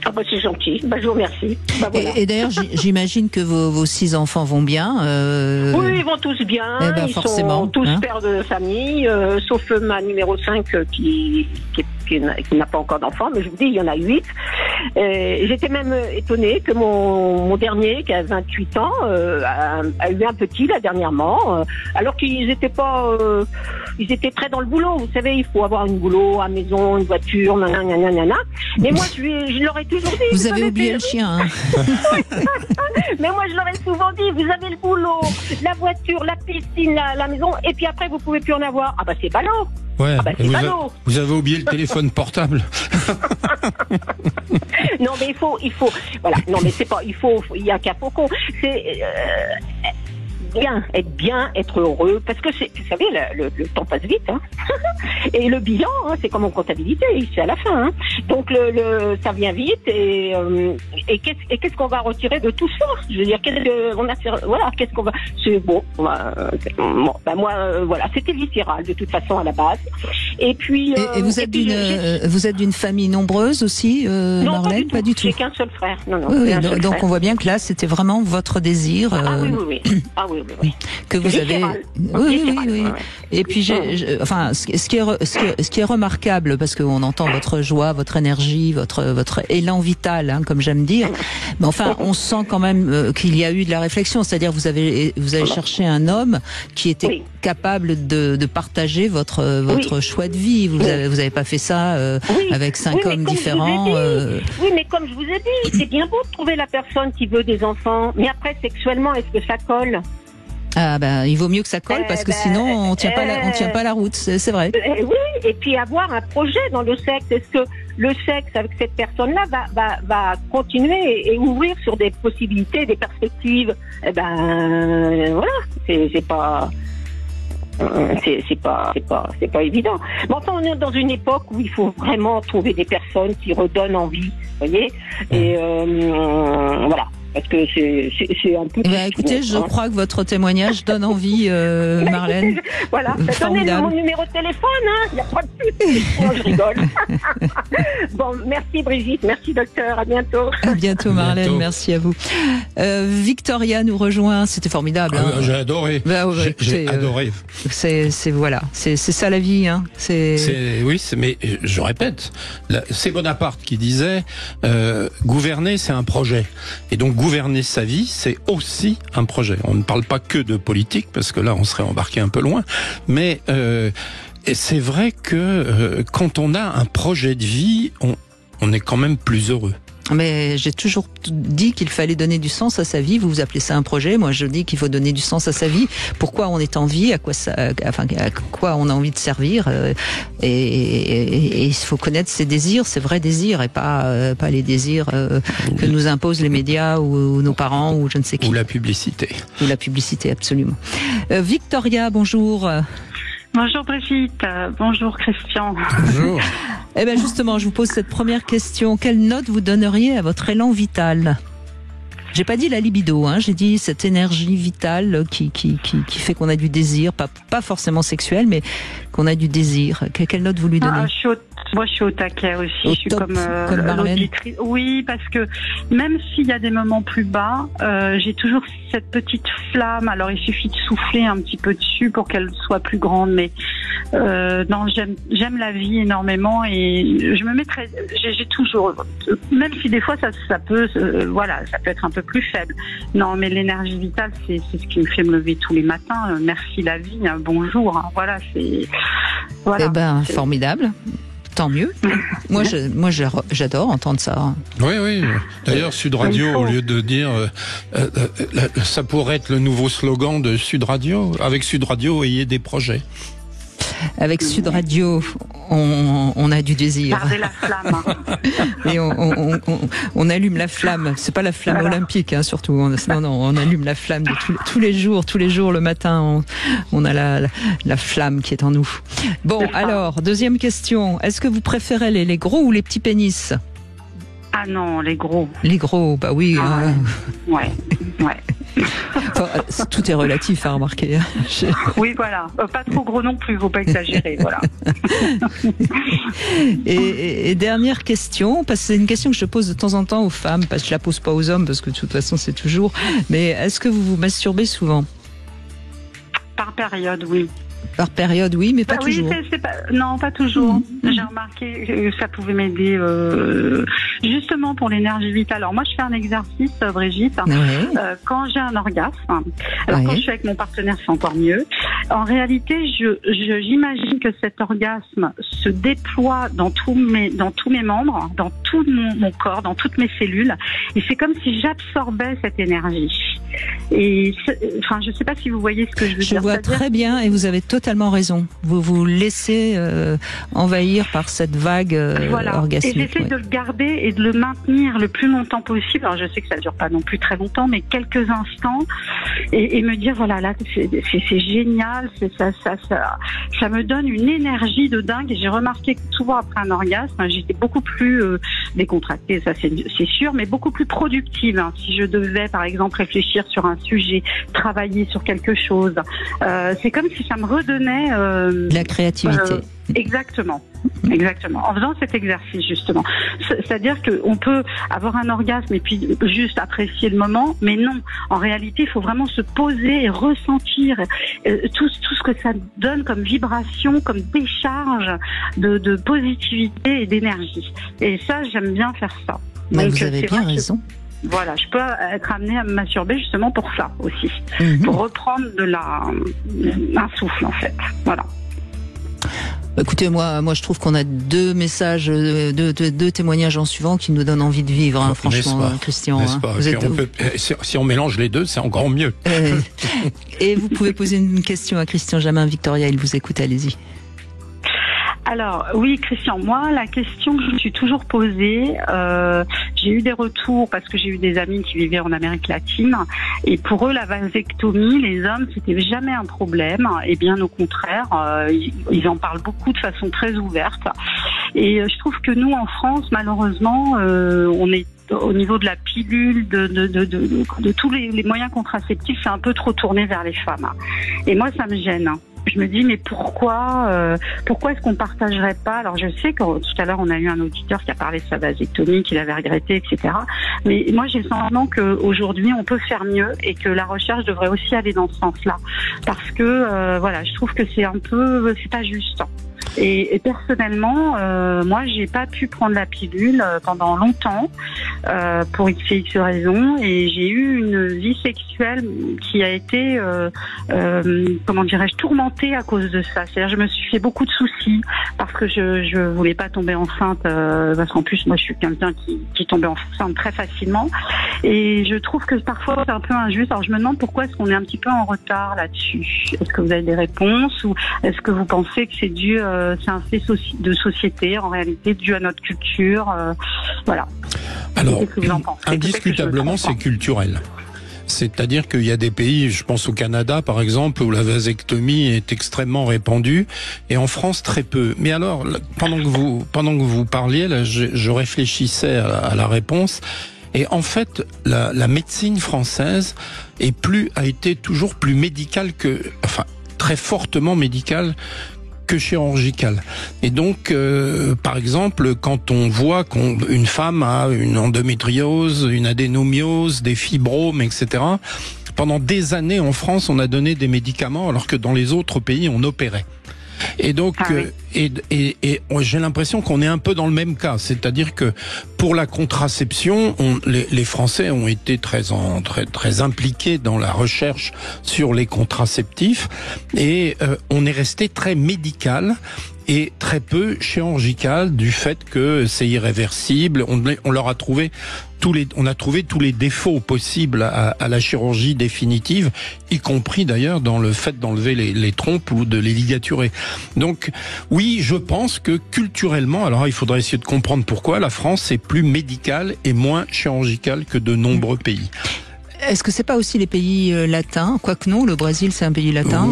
Ah bah c'est gentil, je vous remercie. Voilà. Et d'ailleurs, j'imagine que vos 6 enfants vont bien. Oui, ils vont tous bien. Ils sont tous pères de famille, sauf ma numéro 5 qui n'a pas encore d'enfant, mais je vous dis, il y en a 8. J'étais même étonnée que mon dernier, qui a 28 ans, a eu un petit là dernièrement, alors qu'ils étaient pas, ils étaient très dans le boulot. Vous savez, il faut avoir un boulot, à maison, une voiture, nanana. Mais moi, je leur ai toujours dit. Vous avez oublié le chien. Hein. Mais moi, je leur ai souvent dit, vous avez le boulot, la voiture, la piscine, la maison, et puis après, vous pouvez plus en avoir. Ah bah c'est ballot. Ouais, vous avez oublié le téléphone portable. Non mais il faut, voilà. Non mais c'est pas, il y a qu'un faucon. C'est être heureux, parce que vous savez, le temps passe vite, hein. Et le bilan, c'est comme en comptabilité, c'est à la fin, hein. Donc ça vient vite, et qu'est-ce qu'on va retirer de tout ça? Je veux dire, qu'est-ce qu'on va, c'est bon, voilà, c'était viscéral de toute façon à la base. Et puis vous êtes d'une famille nombreuse aussi, non, Marlène? Pas du tout. J'ai qu'un seul frère. Non. Oui, donc on voit bien que là, c'était vraiment votre désir. Oui. Ah oui. Que vous avez. Oui. Et puis ce qui est remarquable, parce qu'on entend votre joie, votre énergie, votre élan vital, hein, comme j'aime dire. Mais enfin, on sent quand même qu'il y a eu de la réflexion. C'est-à-dire, vous avez cherché un homme qui était capable de partager votre choix de vie. Vous avez pas fait ça avec 5 hommes différents. Oui, mais comme je vous ai dit, c'est bien beau de trouver la personne qui veut des enfants, mais après sexuellement, est-ce que ça colle? Ah ben, il vaut mieux que ça colle, parce que sinon on tient pas la route, c'est vrai. Oui, et puis avoir un projet dans le sexe. Est-ce que le sexe avec cette personne-là va continuer et ouvrir sur des possibilités, des perspectives? Voilà, c'est pas évident. Mais enfin, on est dans une époque où il faut vraiment trouver des personnes qui redonnent envie, vous voyez. Et voilà. Parce que c'est un peu... écoutez, je crois que votre témoignage donne envie, Marlène. Voilà, donnez mon numéro de téléphone, hein. Il n'y a pas de souci. Je rigole. Bon, merci Brigitte, merci docteur, à bientôt. À bientôt Marlène, merci à vous. Victoria nous rejoint, c'était formidable. Hein. J'ai adoré. J'ai adoré. C'est ça la vie, hein. Mais je répète, c'est Bonaparte qui disait gouverner, c'est un projet. Et donc gouverner sa vie, c'est aussi un projet. On ne parle pas que de politique, parce que là, on serait embarqué un peu loin. Mais c'est vrai que quand on a un projet de vie, on est quand même plus heureux. Mais j'ai toujours dit qu'il fallait donner du sens à sa vie. Vous appelez ça un projet. Moi, je dis qu'il faut donner du sens à sa vie. Pourquoi on est en vie, à quoi on a envie de servir. Et il faut connaître ses désirs, ses vrais désirs, et pas les désirs que nous imposent les médias ou nos parents ou je ne sais qui. Ou la publicité. Ou la publicité, absolument. Victoria, bonjour. Bonjour Brigitte, bonjour Christian. Bonjour. Eh bien justement, je vous pose cette première question. Quelle note vous donneriez à votre élan vital? J'ai pas dit la libido, hein. J'ai dit cette énergie vitale qui fait qu'on a du désir, pas forcément sexuel, mais qu'on a du désir. Quelle note vous lui donnez? Moi, je suis au taquet aussi. Je suis comme Marlène. Oui, parce que même s'il y a des moments plus bas, j'ai toujours cette petite flamme. Alors, il suffit de souffler un petit peu dessus pour qu'elle soit plus grande. Mais non, j'aime la vie énormément et je me mettrai. J'ai toujours, même si des fois ça peut être un peu plus faible. Non, mais l'énergie vitale, c'est ce qui me fait me lever tous les matins. Merci la vie, bonjour. Hein, voilà, c'est. Voilà. Eh ben, formidable. Tant mieux. Moi, j'adore entendre ça. Oui. D'ailleurs, Sud Radio, au lieu de dire, ça pourrait être le nouveau slogan de Sud Radio. Avec Sud Radio, ayez des projets. Avec Sud Radio, on a du désir. Gardez la flamme. Et on allume la flamme. C'est pas la flamme olympique, hein, surtout. On allume la flamme de tous les jours. Tous les jours, le matin, on a la flamme qui est en nous. Bon, alors, deuxième question. Est-ce que vous préférez les gros ou les petits pénis? Ah non, les gros. Les gros, bah oui. Ouais. Enfin, tout est relatif à remarquer. Oui, voilà. Pas trop gros non plus, faut pas exagérer, voilà. Et dernière question, parce que c'est une question que je pose de temps en temps aux femmes, parce que je la pose pas aux hommes, parce que de toute façon c'est toujours. Mais est-ce que vous vous masturbez souvent? Par période, oui. Par période, oui, mais pas toujours. Non, pas toujours. J'ai remarqué que ça pouvait m'aider justement pour l'énergie vitale. Alors moi, je fais un exercice, Brigitte, quand j'ai un orgasme. Alors quand je suis avec mon partenaire, c'est encore mieux. En réalité, j'imagine que cet orgasme se déploie dans tous mes membres, dans tout mon corps, dans toutes mes cellules. Et c'est comme si j'absorbais cette énergie. Et enfin, je sais pas si vous voyez ce que je veux dire. Je vois très bien, et vous avez totalement raison. Vous vous laissez envahir par cette vague orgasmique. Et j'essaie de le garder et de le maintenir le plus longtemps possible. Alors je sais que ça dure pas non plus très longtemps, mais quelques instants, et me dire voilà, là c'est génial, ça me donne une énergie de dingue. Et j'ai remarqué que souvent après un orgasme, j'étais beaucoup plus décontractée, ça c'est sûr, mais beaucoup plus productive. Hein. Si je devais par exemple réfléchir sur un sujet, travailler sur quelque chose, c'est comme si ça me redonnait la créativité. Exactement. En faisant cet exercice, justement. C'est-à-dire qu'on peut avoir un orgasme et puis juste apprécier le moment, mais non. En réalité, il faut vraiment se poser et ressentir tout ce que ça donne comme vibration, comme décharge de positivité et d'énergie. Et ça, j'aime bien faire ça. Donc, vous avez bien raison. Voilà, je peux être amenée à me masturber justement pour ça aussi. Pour reprendre un souffle, en fait. Voilà. Écoutez, moi, je trouve qu'on a deux messages, deux témoignages en suivant qui nous donnent envie de vivre, hein, franchement, Christian. Si on mélange les deux, c'est encore mieux. Et vous pouvez poser une question à Christian Jamin. Victoria, il vous écoute, allez-y. Alors, oui, Christian, moi, la question que je me suis toujours posée, j'ai eu des retours parce que j'ai eu des amis qui vivaient en Amérique latine, et pour eux, la vasectomie, les hommes, c'était jamais un problème, et bien au contraire, ils en parlent beaucoup de façon très ouverte. Et je trouve que nous, en France, malheureusement, on est au niveau de la pilule, de tous les moyens contraceptifs, c'est un peu trop tourné vers les femmes. Et moi, ça me gêne. Je me dis, mais pourquoi est-ce qu'on partagerait pas? Alors, je sais que tout à l'heure, on a eu un auditeur qui a parlé de sa vasectomie, qu'il avait regretté, etc. Mais moi, j'ai le sentiment qu'aujourd'hui, on peut faire mieux et que la recherche devrait aussi aller dans ce sens-là. Parce que, voilà, je trouve que c'est pas juste. Et personnellement, moi, j'ai pas pu prendre la pilule pendant longtemps pour x raisons, et j'ai eu une vie sexuelle qui a été, comment dirais-je, tourmentée à cause de ça. C'est-à-dire, je me suis fait beaucoup de soucis parce que je voulais pas tomber enceinte, parce qu'en plus, moi, je suis quelqu'un qui tombait enceinte très facilement. Et je trouve que parfois, c'est un peu injuste. Alors, je me demande pourquoi est-ce qu'on est un petit peu en retard là-dessus. Est-ce que vous avez des réponses, ou est-ce que vous pensez que c'est dû c'est un fait de société, en réalité, dû à notre culture. Voilà. Alors, indiscutablement, c'est culturel. C'est-à-dire qu'il y a des pays, je pense au Canada par exemple, où la vasectomie est extrêmement répandue, et en France très peu. Mais alors, pendant que vous parliez, là, je réfléchissais à la réponse. Et en fait, la médecine française a été toujours plus médicale très fortement médicale que chirurgicale. Et donc, par exemple, quand on voit qu'une femme a une endométriose, une adénomiose, des fibromes, etc., pendant des années en France, on a donné des médicaments, alors que dans les autres pays, on opérait. Et donc, j'ai l'impression qu'on est un peu dans le même cas, c'est-à-dire que pour la contraception, les Français ont été très impliqués dans la recherche sur les contraceptifs, et on est resté très médical. et très peu chirurgical du fait que c'est irréversible. On leur a trouvé on a trouvé tous les défauts possibles à la chirurgie définitive, y compris d'ailleurs dans le fait d'enlever les trompes ou de les ligaturer. Donc oui, je pense que culturellement, alors il faudrait essayer de comprendre pourquoi, la France est plus médicale et moins chirurgicale que de nombreux pays. Est-ce que c'est pas aussi les pays latins? Quoique non, le Brésil c'est un pays latin.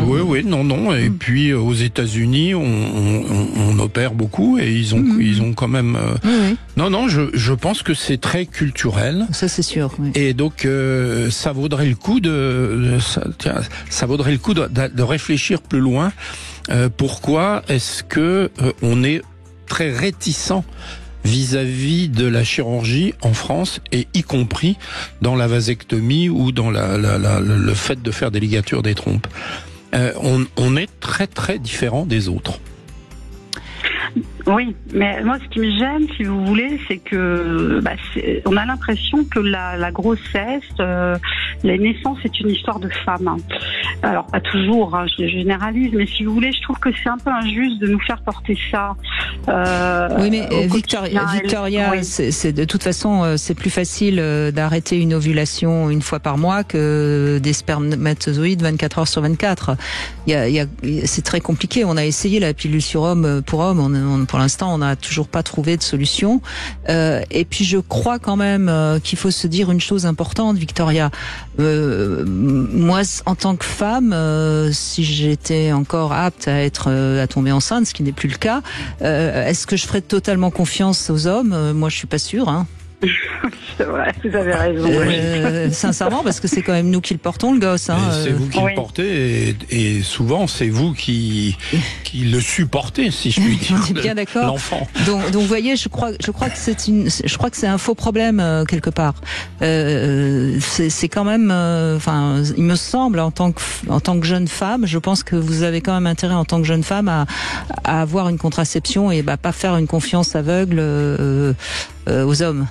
Oui, non. Et puis aux États-Unis, on opère beaucoup et ils ont quand même. Non, je pense que c'est très culturel. Ça c'est sûr. Oui. Et donc ça vaudrait le coup de réfléchir plus loin. Pourquoi est-ce que on est très réticent vis-à-vis de la chirurgie en France, et y compris dans la vasectomie ou dans le fait de faire des ligatures des trompes. On est très très différent des autres. Oui, mais moi ce qui me gêne, si vous voulez, c'est que on a l'impression que la grossesse, la naissance est une histoire de femme. Alors pas toujours, hein, je généralise, mais si vous voulez, je trouve que c'est un peu injuste de nous faire porter ça. Oui, mais Victoria, oui. C'est de toute façon, c'est plus facile d'arrêter une ovulation une fois par mois que des spermatozoïdes 24 heures sur 24. C'est très compliqué. On a essayé la pilule sur homme pour homme. Pour l'instant, on n'a toujours pas trouvé de solution. Et puis, je crois quand même qu'il faut se dire une chose importante, Victoria. Moi, en tant que femme, si j'étais encore apte à tomber enceinte, ce qui n'est plus le cas, est-ce que je ferais totalement confiance aux hommes? Moi, je suis pas sûre. Hein. C'est vrai, vous avez raison. Sincèrement, parce que c'est quand même nous qui le portons, le gosse. Hein, c'est vous qui le portez, et souvent c'est vous qui le supportez, si je puis dire. On est bien d'accord. L'enfant. Donc, vous voyez, je crois que c'est un faux problème quelque part. C'est quand même, il me semble, en tant que jeune femme, je pense que vous avez quand même intérêt en tant que jeune femme à avoir une contraception et pas faire une confiance aveugle aux hommes.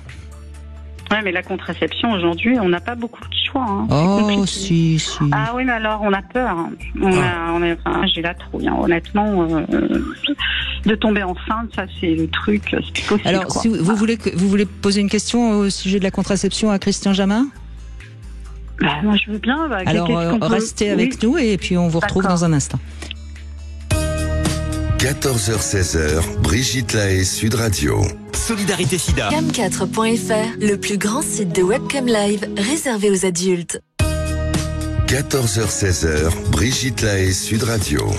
Ouais, mais la contraception aujourd'hui, on n'a pas beaucoup de choix. Hein. Oh, si. Ah oui, mais alors on a peur. J'ai la trouille. Hein. Honnêtement, de tomber enceinte, ça c'est le truc, c'est possible. Alors, quoi. Si vous voulez poser une question au sujet de la contraception à Christian Jamin? Moi, je veux bien. Alors, restez avec nous et puis on vous retrouve dans un instant. 14h-16h, Brigitte Lahaie, Sud Radio. Solidarité Sida. Cam4.fr, le plus grand site de webcam live réservé aux adultes. 14h-16h, Brigitte Lahaie, Sud Radio.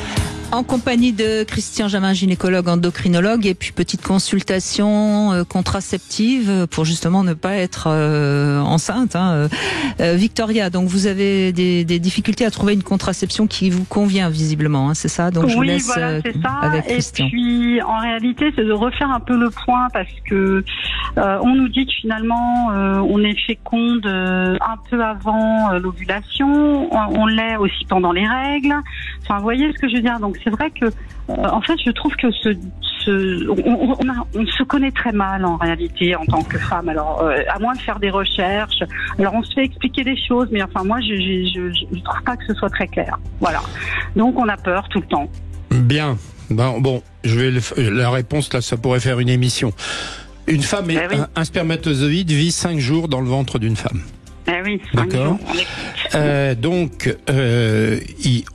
En compagnie de Christian Jamin, gynécologue, endocrinologue, et puis petite consultation contraceptive pour justement ne pas être enceinte. Hein. Victoria, donc vous avez des difficultés à trouver une contraception qui vous convient visiblement, hein, c'est ça? Donc je vous laisse c'est ça. avec Christian. Et puis en réalité, c'est de refaire un peu le point parce que on nous dit que finalement on est féconde un peu avant l'ovulation, on l'est aussi pendant les règles. Enfin, vous voyez ce que je veux dire? Donc c'est vrai que, en fait, je trouve que on se connaît très mal en réalité en tant que femme. Alors, à moins de faire des recherches, alors on se fait expliquer des choses, mais enfin moi, je trouve pas que ce soit très clair. Voilà. Donc on a peur tout le temps. Bien. Bon, la réponse là, ça pourrait faire une émission. Une femme, un spermatozoïde vit 5 jours dans le ventre d'une femme. Oui, d'accord.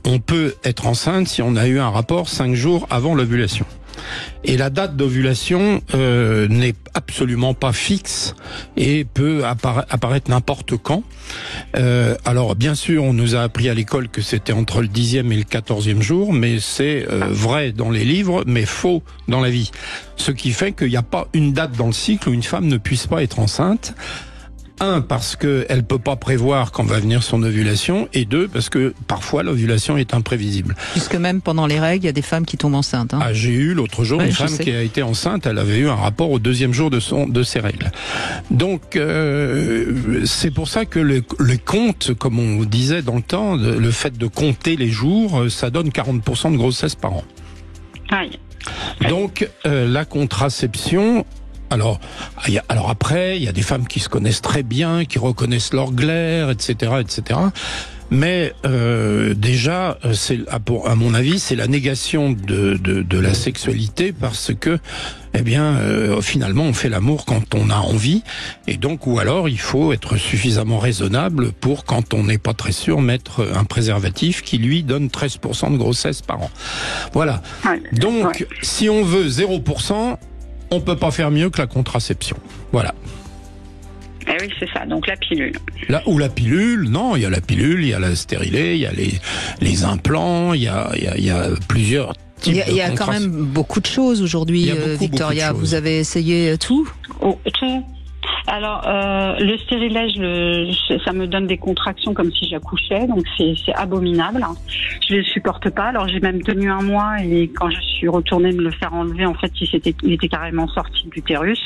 On peut être enceinte si on a eu un rapport 5 jours avant l'ovulation. Et la date d'ovulation n'est absolument pas fixe et peut apparaître n'importe quand. Alors bien sûr, on nous a appris à l'école que c'était entre le 10e et le 14e jour, mais c'est vrai dans les livres, mais faux dans la vie. Ce qui fait qu'il n'y a pas une date dans le cycle où une femme ne puisse pas être enceinte. 1, parce qu'elle peut pas prévoir quand va venir son ovulation, et 2, parce que parfois l'ovulation est imprévisible. Puisque même pendant les règles, il y a des femmes qui tombent enceintes. Hein. Ah, j'ai eu l'autre jour une femme qui a été enceinte, elle avait eu un rapport au 2e jour de ses règles. Donc c'est pour ça que les comptes, comme on disait dans le temps, le fait de compter les jours, ça donne 40% de grossesse par an. Aïe. Donc la contraception. Alors après, il y a des femmes qui se connaissent très bien, qui reconnaissent leur glaire, etc., etc. Mais déjà, à mon avis, c'est la négation de la sexualité parce que, finalement, on fait l'amour quand on a envie, et donc, ou alors, il faut être suffisamment raisonnable pour, quand on n'est pas très sûr, mettre un préservatif qui lui donne 13% de grossesse par an. Voilà. Donc, si on veut 0%, on peut pas faire mieux que la contraception. Voilà. Eh oui, c'est ça. Donc la pilule. Ou la pilule, non, il y a la pilule, il y a la stérilée, il y a les implants, il y a plusieurs types de Il y a quand même beaucoup de choses aujourd'hui, Victoria. Beaucoup de choses. Vous avez essayé tout ? Tout. Alors, le stérilet, ça me donne des contractions comme si j'accouchais, donc c'est abominable. Je le supporte pas. Alors, j'ai même tenu 1 mois et quand je suis retournée me le faire enlever, en fait, il était carrément sorti de l'utérus.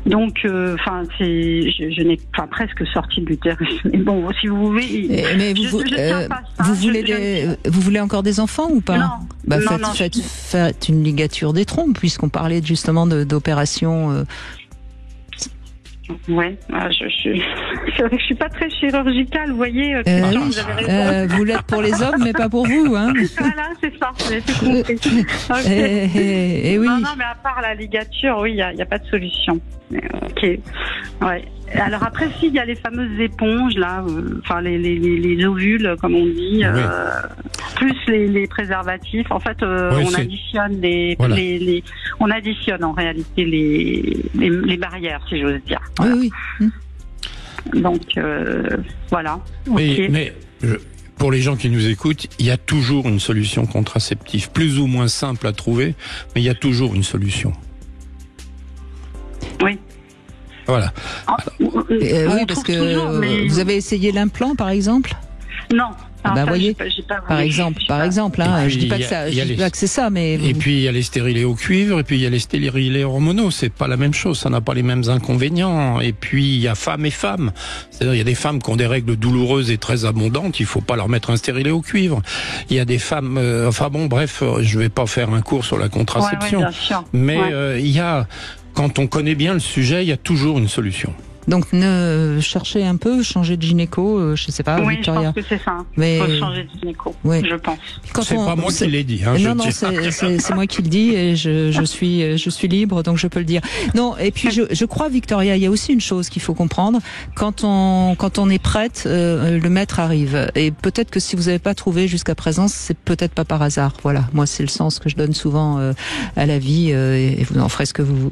Donc, je n'ai pas presque sorti de l'utérus. Mais bon, si vous voulez, mais vous voulez encore des enfants ou pas ? Non. Faites une ligature des trompes, puisqu'on parlait justement d'opération. Ouais, c'est vrai que je suis pas très chirurgicale, vous voyez. Vous avez raison. Vous l'êtes pour les hommes, mais pas pour vous, hein. Voilà, c'est ça. J'ai tout compris. Okay. Oui. Non, mais à part la ligature, oui, il y a pas de solution. Ok. Ouais. Alors après, il y a les fameuses éponges là, les ovules comme on dit, plus les préservatifs. En fait, on additionne on additionne en réalité les barrières, si j'ose dire. Voilà. Oui. Donc voilà. Okay. Mais pour les gens qui nous écoutent, il y a toujours une solution contraceptive, plus ou moins simple à trouver, mais il y a toujours une solution. Oui. Voilà. Oui, parce que vous avez essayé l'implant, par exemple ? Non. Voyez, par exemple, je dis pas que c'est ça, mais et puis il y a les stérilés au cuivre, et puis il y a les stérilés hormonaux. C'est pas la même chose, ça n'a pas les mêmes inconvénients. Et puis il y a femmes et femmes. C'est-à-dire il y a des femmes qui ont des règles douloureuses et très abondantes. Il faut pas leur mettre un stérilet au cuivre. Il y a des femmes. Je vais pas faire un cours sur la contraception, bien sûr. Mais il y a, quand on connaît bien le sujet, il y a toujours une solution. Donc, cherchez un peu, changer de gynéco, je sais pas, Victoria. Oui, je pense que c'est ça. Mais... Il faut changer de gynéco, je pense. C'est pas moi qui l'ai dit. Non, c'est moi qui le dis et je suis libre, donc je peux le dire. Non, et puis je crois, Victoria, il y a aussi une chose qu'il faut comprendre. Quand on est prête, le maître arrive. Et peut-être que si vous n'avez pas trouvé jusqu'à présent, c'est peut-être pas par hasard. Voilà. Moi, c'est le sens que je donne souvent à la vie et vous en ferez ce que vous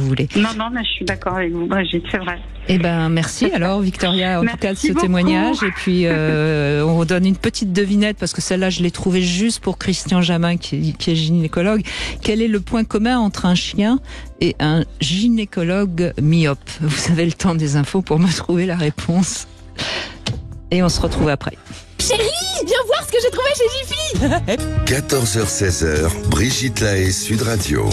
voulez. Non, mais je suis d'accord avec vous, Brigitte, c'est vrai. Eh ben, merci alors, Victoria, en tout cas de ce témoignage. Et puis, on donne une petite devinette parce que celle-là, je l'ai trouvée juste pour Christian Jamin, qui est gynécologue. Quel est le point commun entre un chien et un gynécologue myope ? Vous avez le temps des infos pour me trouver la réponse. Et on se retrouve après. Chérie, viens voir ce que j'ai trouvé chez Jiffy. 14h-16h, Brigitte Lahaie, Sud Radio.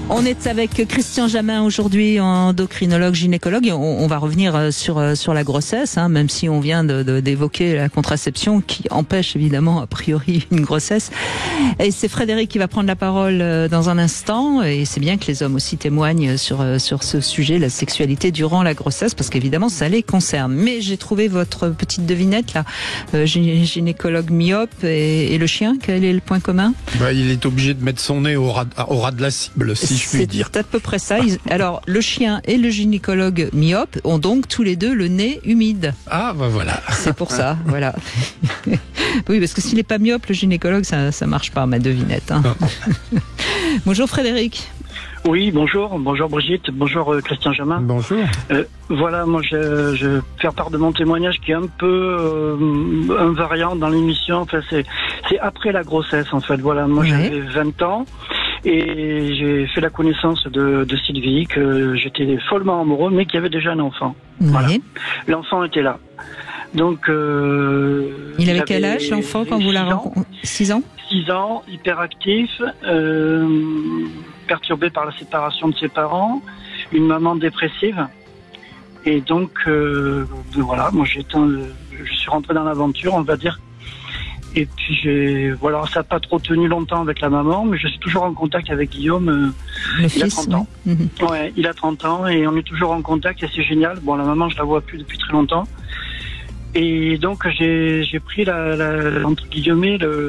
On est avec Christian Jamin aujourd'hui, endocrinologue, gynécologue. Et on va revenir sur la grossesse, même si on vient d'évoquer la contraception qui empêche évidemment a priori une grossesse. Et c'est Frédéric qui va prendre la parole dans un instant. Et c'est bien que les hommes aussi témoignent sur ce sujet, la sexualité durant la grossesse, parce qu'évidemment ça les concerne. Mais j'ai trouvé votre petite devinette là, gynécologue myope et le chien. Quel est le point commun ? Il est obligé de mettre son nez au ras de la cible, si je puis dire. C'est à peu près ça. Alors, le chien et le gynécologue myope ont donc tous les deux le nez humide. Ah, voilà. C'est pour ça, voilà. Oui, parce que s'il n'est pas myope, le gynécologue, ça marche pas, ma devinette. Bonjour Frédéric. Oui, bonjour Brigitte, bonjour Christian Jamin. Bonjour. Voilà, moi je vais faire part de mon témoignage qui est un peu un variant dans l'émission. Enfin, c'est après la grossesse en fait. Voilà, moi j'avais 20 ans. Et j'ai fait la connaissance de Sylvie, que j'étais follement amoureux, mais qui avait déjà un enfant. Oui. Voilà. L'enfant était là. Donc, il avait quel âge l'enfant quand vous l'avez rencontré ? 6 ans ? 6 ans, hyperactif, perturbé par la séparation de ses parents, une maman dépressive. Et donc, voilà, moi je suis rentré dans l'aventure, on va dire. Et puis ça n'a pas trop tenu longtemps avec la maman, mais je suis toujours en contact avec Guillaume. Le fils, a 30 ans. Ouais, il a 30 ans et on est toujours en contact et c'est génial. Bon, la maman, je la vois plus depuis très longtemps. Et donc j'ai pris entre guillemets ce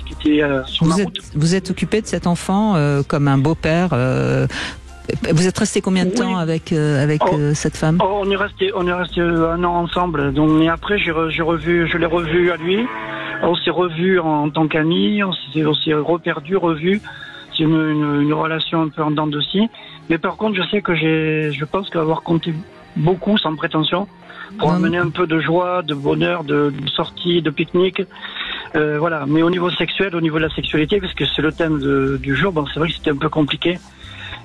qui était sur ma route. Vous êtes occupé de cet enfant comme un beau-père. Vous êtes resté combien de temps avec cette femme? On est resté 1 an ensemble. Donc, mais après je l'ai revu à lui. On s'est revu en tant qu'amis. On s'est revu. C'est une relation un peu en dents de scie. Mais par contre, je sais que je pense qu'avoir compté beaucoup, sans prétention, pour amener un peu de joie, de bonheur, de sortie, de pique-nique. Voilà. Mais au niveau sexuel, au niveau de la sexualité, parce que c'est le thème du jour, c'est vrai que c'était un peu compliqué.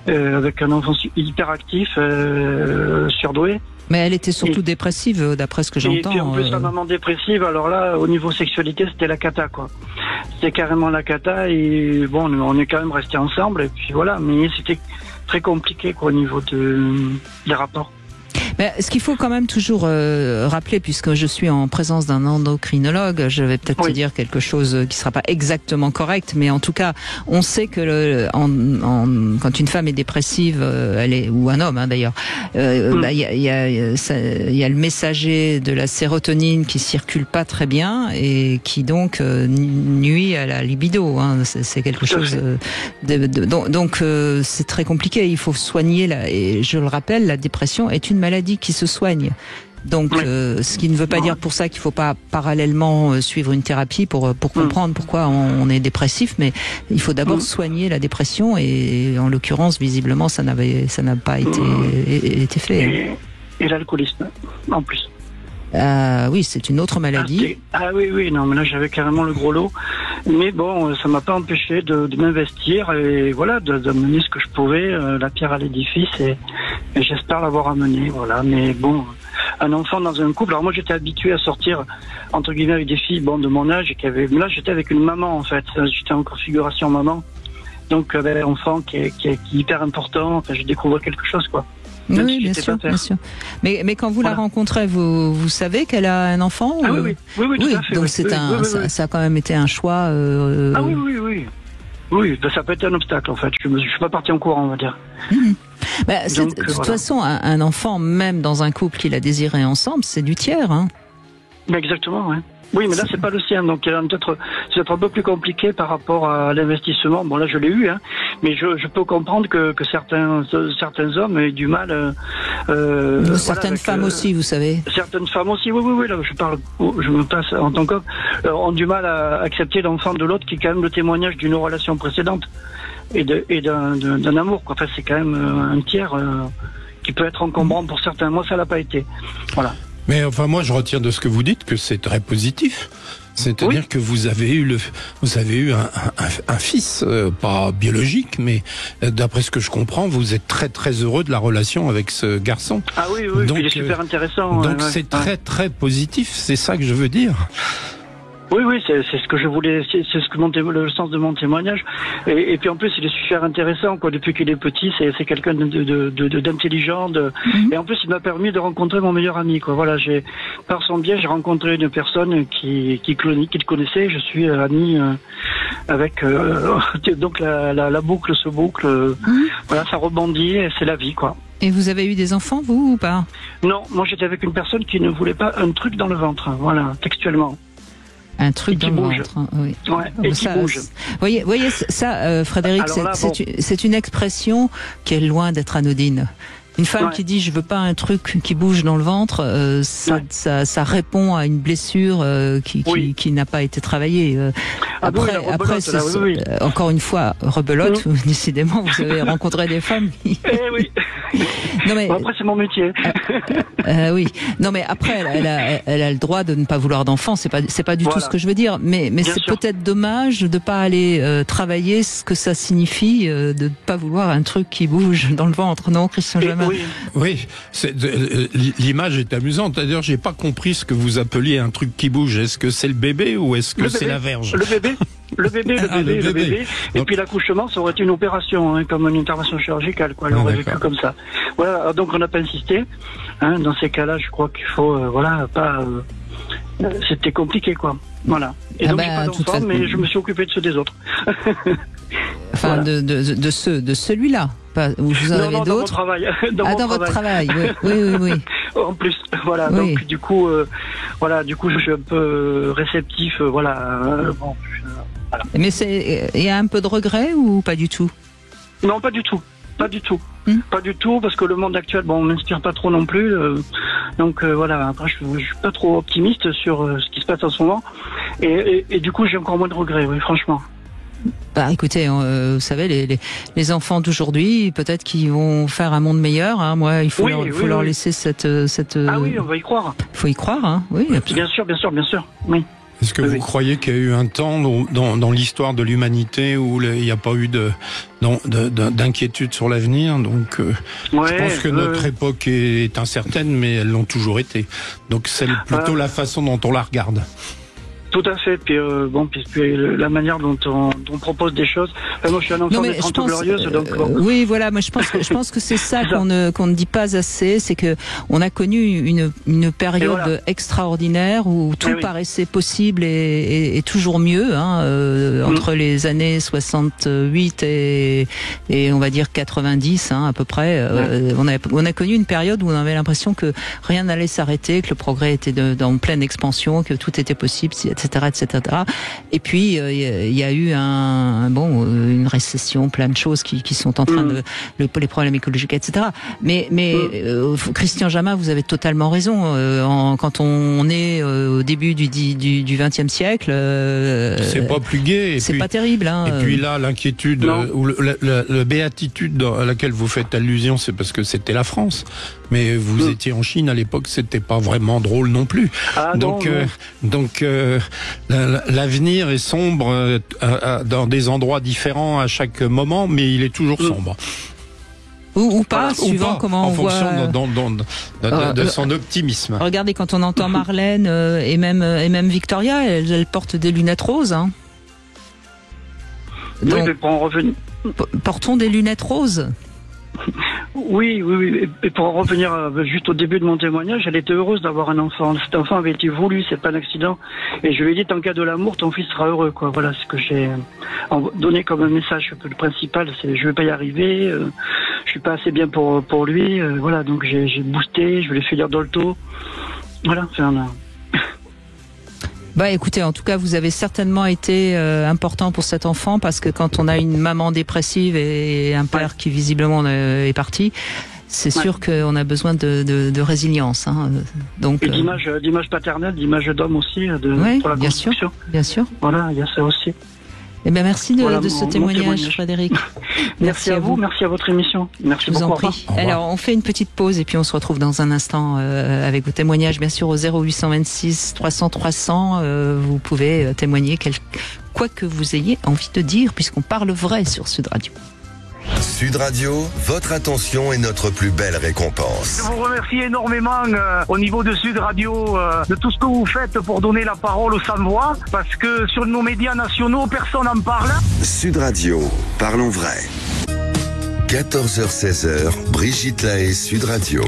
Avec un enfant hyperactif, surdoué. Mais elle était surtout dépressive, d'après ce que j'entends. Et puis en plus, la maman dépressive, alors là, au niveau sexualité, c'était la cata, quoi. C'était carrément la cata, et bon, on est quand même restés ensemble, et puis voilà, mais c'était très compliqué, quoi, au niveau des rapports. Mais ce qu'il faut quand même toujours rappeler, puisque je suis en présence d'un endocrinologue, je vais peut-être te dire quelque chose qui sera pas exactement correct, mais en tout cas, on sait que quand une femme est dépressive, ou un homme d'ailleurs, il y a le messager de la sérotonine qui circule pas très bien et qui donc nuit à la libido. C'est quelque chose donc c'est très compliqué. Il faut soigner et je le rappelle, la dépression est une maladie qui se soigne. Donc, ce qui ne veut pas dire pour ça qu'il ne faut pas parallèlement suivre une thérapie pour comprendre pourquoi on est dépressif, mais il faut d'abord soigner la dépression et en l'occurrence, visiblement, ça n'a pas été fait. Et l'alcoolisme, en plus. Oui, c'est une autre maladie. Oui, non, mais là j'avais carrément le gros lot. Mais bon, ça m'a pas empêché de m'investir et voilà, d'amener ce que je pouvais, la pierre à l'édifice et j'espère l'avoir amené, voilà. Mais bon, un enfant dans un couple. Alors moi j'étais habitué à sortir entre guillemets avec des filles, de mon âge mais là j'étais avec une maman en fait. J'étais en configuration maman. Donc un enfant qui est hyper important. Enfin, je découvre quelque chose, quoi. Oui, bien sûr. Mais quand vous la rencontrez, vous savez qu'elle a un enfant? Oui, tout à fait. Donc ça a quand même été un choix. Oui, ça peut être un obstacle en fait. Je suis pas parti en courant, on va dire. De toute façon, un enfant, même dans un couple qui l'a désiré ensemble, c'est du tiers. Exactement, ouais. Oui, mais là c'est pas le sien, donc c'est peut-être un peu plus compliqué par rapport à l'investissement. Bon, là je l'ai eu, mais je peux comprendre que certains hommes aient du mal. Certaines femmes aussi, vous savez. Certaines femmes aussi, oui. Là, je me passe en tant qu'homme, ont du mal à accepter l'enfant de l'autre, qui est quand même le témoignage d'une relation précédente et d'un amour, quoi. Enfin, c'est quand même un tiers qui peut être encombrant pour certains. Moi, ça l'a pas été. Voilà. Mais enfin, moi, je retire de ce que vous dites que c'est très positif. C'est-à-dire que vous avez eu un fils, pas biologique, mais d'après ce que je comprends, vous êtes très très heureux de la relation avec ce garçon. Ah oui, donc, il est super intéressant. Donc c'est très très positif, c'est ça que je veux dire. Oui, c'est ce que je voulais, c'est ce que le sens de mon témoignage. Et puis en plus, il est super intéressant, quoi. Depuis qu'il est petit, c'est quelqu'un d'intelligent. Et en plus, il m'a permis de rencontrer mon meilleur ami, quoi. Voilà, par son biais, j'ai rencontré une personne qui le connaissait. Je suis ami avec donc la boucle se boucle. Voilà, ça rebondit, et c'est la vie, quoi. Et vous avez eu des enfants, vous, ou pas? Non, moi j'étais avec une personne qui ne voulait pas un truc dans le ventre. Voilà, textuellement. Un truc dans le ventre, oui. Ouais, et qui bouge. Voyez ça, Frédéric, c'est une expression qui est loin d'être anodine. Une femme qui dit je veux pas un truc qui bouge dans le ventre, ça répond à une blessure qui n'a pas été travaillée. Après, encore une fois, rebelote. Décidément, vous avez rencontré des femmes. Oui. Non mais après c'est mon métier. Oui. Non mais après, elle a le droit de ne pas vouloir d'enfant. C'est pas du tout ce que je veux dire. Mais c'est peut-être dommage de pas aller travailler ce que ça signifie de pas vouloir un truc qui bouge dans le ventre. Non, Christian Jamin. Oui, l'image est amusante. D'ailleurs, j'ai pas compris ce que vous appeliez un truc qui bouge. Est-ce que c'est le bébé ou est-ce que c'est la verge? Le bébé. Et puis l'accouchement, ça aurait été une opération, comme une intervention chirurgicale, quoi. Elle aurait vécu comme ça. Voilà. Donc on n'a pas insisté. Dans ces cas-là, je crois qu'il faut, pas. C'était compliqué, quoi. Voilà. Et donc j'ai pas d'enfant, mais je me suis occupé de ceux des autres. Enfin, voilà. de celui-là. Vous en avez d'autres? Dans votre travail. Oui. En plus, voilà. Oui. Donc du coup, je suis un peu réceptif, voilà. Mais il y a un peu de regret ou pas du tout? Non, pas du tout. Pas du tout. Pas du tout, parce que le monde actuel, on m'inspire pas trop non plus. Donc voilà, après je suis pas trop optimiste sur ce qui se passe en ce moment. Et du coup, j'ai encore moins de regrets, oui, franchement. Bah, écoutez, vous savez, les enfants d'aujourd'hui, peut-être qu'ils vont faire un monde meilleur. Hein. Moi, il faut leur laisser cette. Ah oui, on va y croire. Il faut y croire, hein. Oui. Bien sûr. Oui. Est-ce que vous croyez qu'il y a eu un temps dans l'histoire de l'humanité où il n'y a pas eu d'inquiétude sur l'avenir? Donc, je pense que notre époque est incertaine, mais elles l'ont toujours été. Donc, c'est plutôt la façon dont on la regarde. Tout à fait. Puis puis la manière dont on propose des choses. Moi, je suis un enfant des 30 glorieuses, donc. Oui, voilà. Moi, je pense que c'est ça qu'on ne dit pas assez, c'est que on a connu une période extraordinaire où tout paraissait possible et toujours mieux. Entre les années 68 et on va dire 90, à peu près. On a connu une période où on avait l'impression que rien n'allait s'arrêter, que le progrès était en pleine expansion, que tout était possible, etc. Et puis il y a eu une récession, plein de choses qui sont en train de les problèmes écologiques, etc. Mais Christian Jamin, vous avez totalement raison. Quand on est au début du XXe siècle, c'est pas plus gai. C'est pas terrible. Hein. Et puis là, l'inquiétude ou la béatitude à laquelle vous faites allusion, c'est parce que c'était la France. Mais vous étiez en Chine à l'époque, c'était pas vraiment drôle non plus. Donc l'avenir est sombre dans des endroits différents à chaque moment, mais il est toujours sombre. Ou pas, suivant comment on voit. En fonction de son optimisme. Regardez, quand on entend Marlène et même Victoria, elle porte des lunettes roses. Hein. Donc, oui, mais pour en revenir. Portons des lunettes roses. Oui. Et pour en revenir juste au début de mon témoignage, elle était heureuse d'avoir un enfant. Cet enfant avait été voulu, c'est pas un accident. Et je lui ai dit, en cas de l'amour, ton fils sera heureux, quoi. Voilà ce que j'ai donné comme un message. Le principal, c'est je vais pas y arriver, je suis pas assez bien pour lui. Voilà, donc j'ai boosté, je lui ai fait lire Dolto. Voilà, écoutez, en tout cas, vous avez certainement été important pour cet enfant, parce que quand on a une maman dépressive et un père qui visiblement est parti, c'est sûr qu'on a besoin de résilience. Hein. Donc, et d'image paternelle, d'image d'homme aussi, pour la construction. Bien sûr. Voilà, il y a ça aussi. Eh bien, merci de ce témoignage, Frédéric. Merci à vous, merci à votre émission. Merci beaucoup. Je vous en prie. Alors, on fait une petite pause et puis on se retrouve dans un instant avec vos témoignages, bien sûr, au 0826 300 300. Vous pouvez témoigner quoi que vous ayez envie de dire, puisqu'on parle vrai sur Sud Radio. Sud Radio, votre attention est notre plus belle récompense. Je vous remercie énormément au niveau de Sud Radio de tout ce que vous faites pour donner la parole aux sans-voix, parce que sur nos médias nationaux, personne n'en parle. Sud Radio, parlons vrai. 14h-16h, Brigitte Lahaie, Sud Radio.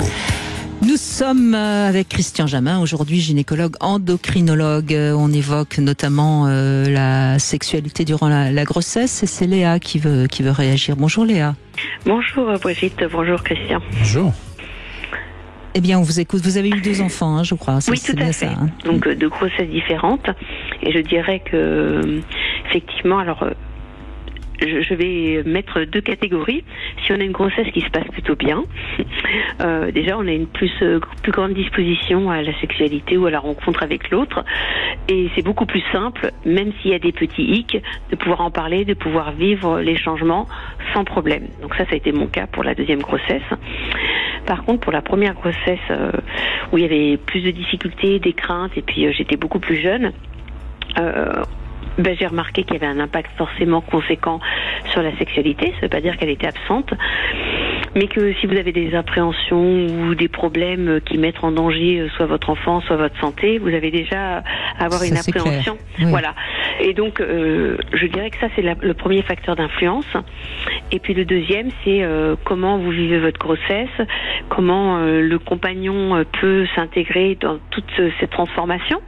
Nous sommes avec Christian Jamin, aujourd'hui gynécologue endocrinologue. On évoque notamment la sexualité durant la grossesse, et c'est Léa qui veut réagir. Bonjour Léa. Bonjour Brigitte, bonjour Christian. Bonjour. Eh bien, on vous écoute. Vous avez eu 2 enfants, je crois. Oui, tout à fait. Ça, Donc 2 grossesses différentes. Et je dirais que, effectivement, alors... Je vais mettre 2 catégories. Si on a une grossesse qui se passe plutôt bien, déjà on a une plus grande disposition à la sexualité ou à la rencontre avec l'autre, et c'est beaucoup plus simple, même s'il y a des petits hicks, de pouvoir en parler, de pouvoir vivre les changements sans problème. Donc ça a été mon cas pour la 2e grossesse. Par contre, pour la première grossesse, où il y avait plus de difficultés, des craintes, et puis j'étais beaucoup plus jeune, j'ai remarqué qu'il y avait un impact forcément conséquent sur la sexualité. Ça ne veut pas dire qu'elle était absente, mais que si vous avez des appréhensions ou des problèmes qui mettent en danger soit votre enfant, soit votre santé, vous avez déjà à avoir une appréhension. Oui. Voilà. Et donc, je dirais que ça, c'est le premier facteur d'influence. Et puis le deuxième, c'est comment vous vivez votre grossesse, comment le compagnon peut s'intégrer dans toute cette transformation.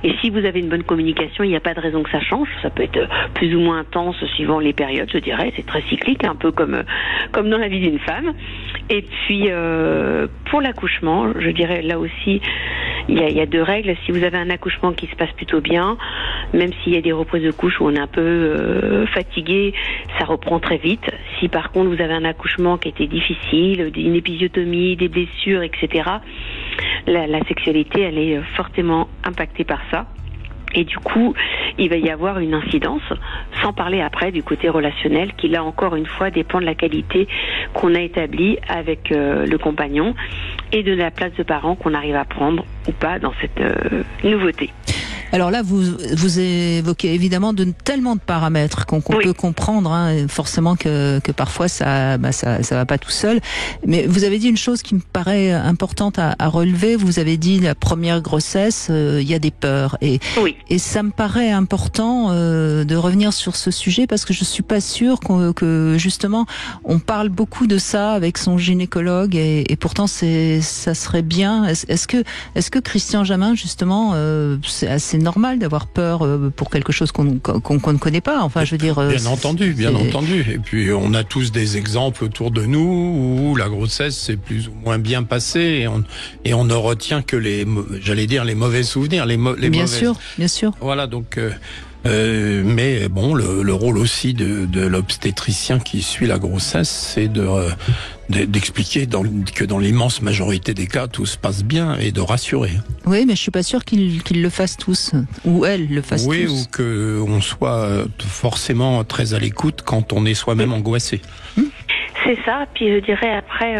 Et si vous avez une bonne communication, il n'y a pas de raison que ça change. Ça peut être plus ou moins intense suivant les périodes, je dirais. C'est très cyclique, un peu comme dans la vie d'une femme. Et puis, pour l'accouchement, je dirais là aussi, il y a 2 règles. Si vous avez un accouchement qui se passe plutôt bien, même s'il y a des reprises de couches où on est un peu fatigué, ça reprend très vite. Si par contre vous avez un accouchement qui était difficile, une épisiotomie, des blessures, etc., la sexualité, elle est fortement impactée par ça. Et du coup, il va y avoir une incidence, sans parler après du côté relationnel, qui là encore une fois dépend de la qualité qu'on a établie avec le compagnon et de la place de parent qu'on arrive à prendre ou pas dans cette nouveauté. Alors là, vous évoquez évidemment tellement de paramètres qu'on peut comprendre, hein, forcément que parfois ça va pas tout seul. Mais vous avez dit une chose qui me paraît importante à relever. Vous avez dit la première grossesse, il y a des peurs, et ça me paraît important de revenir sur ce sujet parce que je suis pas sûre que justement on parle beaucoup de ça avec son gynécologue et pourtant ça serait bien. Est-ce que Christian Jamin justement c'est assez normal d'avoir peur pour quelque chose qu'on ne connaît pas. Enfin, je veux dire. Bien entendu. Et puis, on a tous des exemples autour de nous où la grossesse s'est plus ou moins bien passée et on ne retient que les mauvais souvenirs, bien sûr. Voilà, donc. Mais bon, le rôle aussi de l'obstétricien qui suit la grossesse, c'est d'expliquer que dans l'immense majorité des cas, tout se passe bien et de rassurer. Oui, mais je suis pas sûre qu'ils le fassent tous, ou elles le fassent tous. Oui, ou qu'on soit forcément très à l'écoute quand on est soi-même angoissé. C'est ça, puis je dirais après,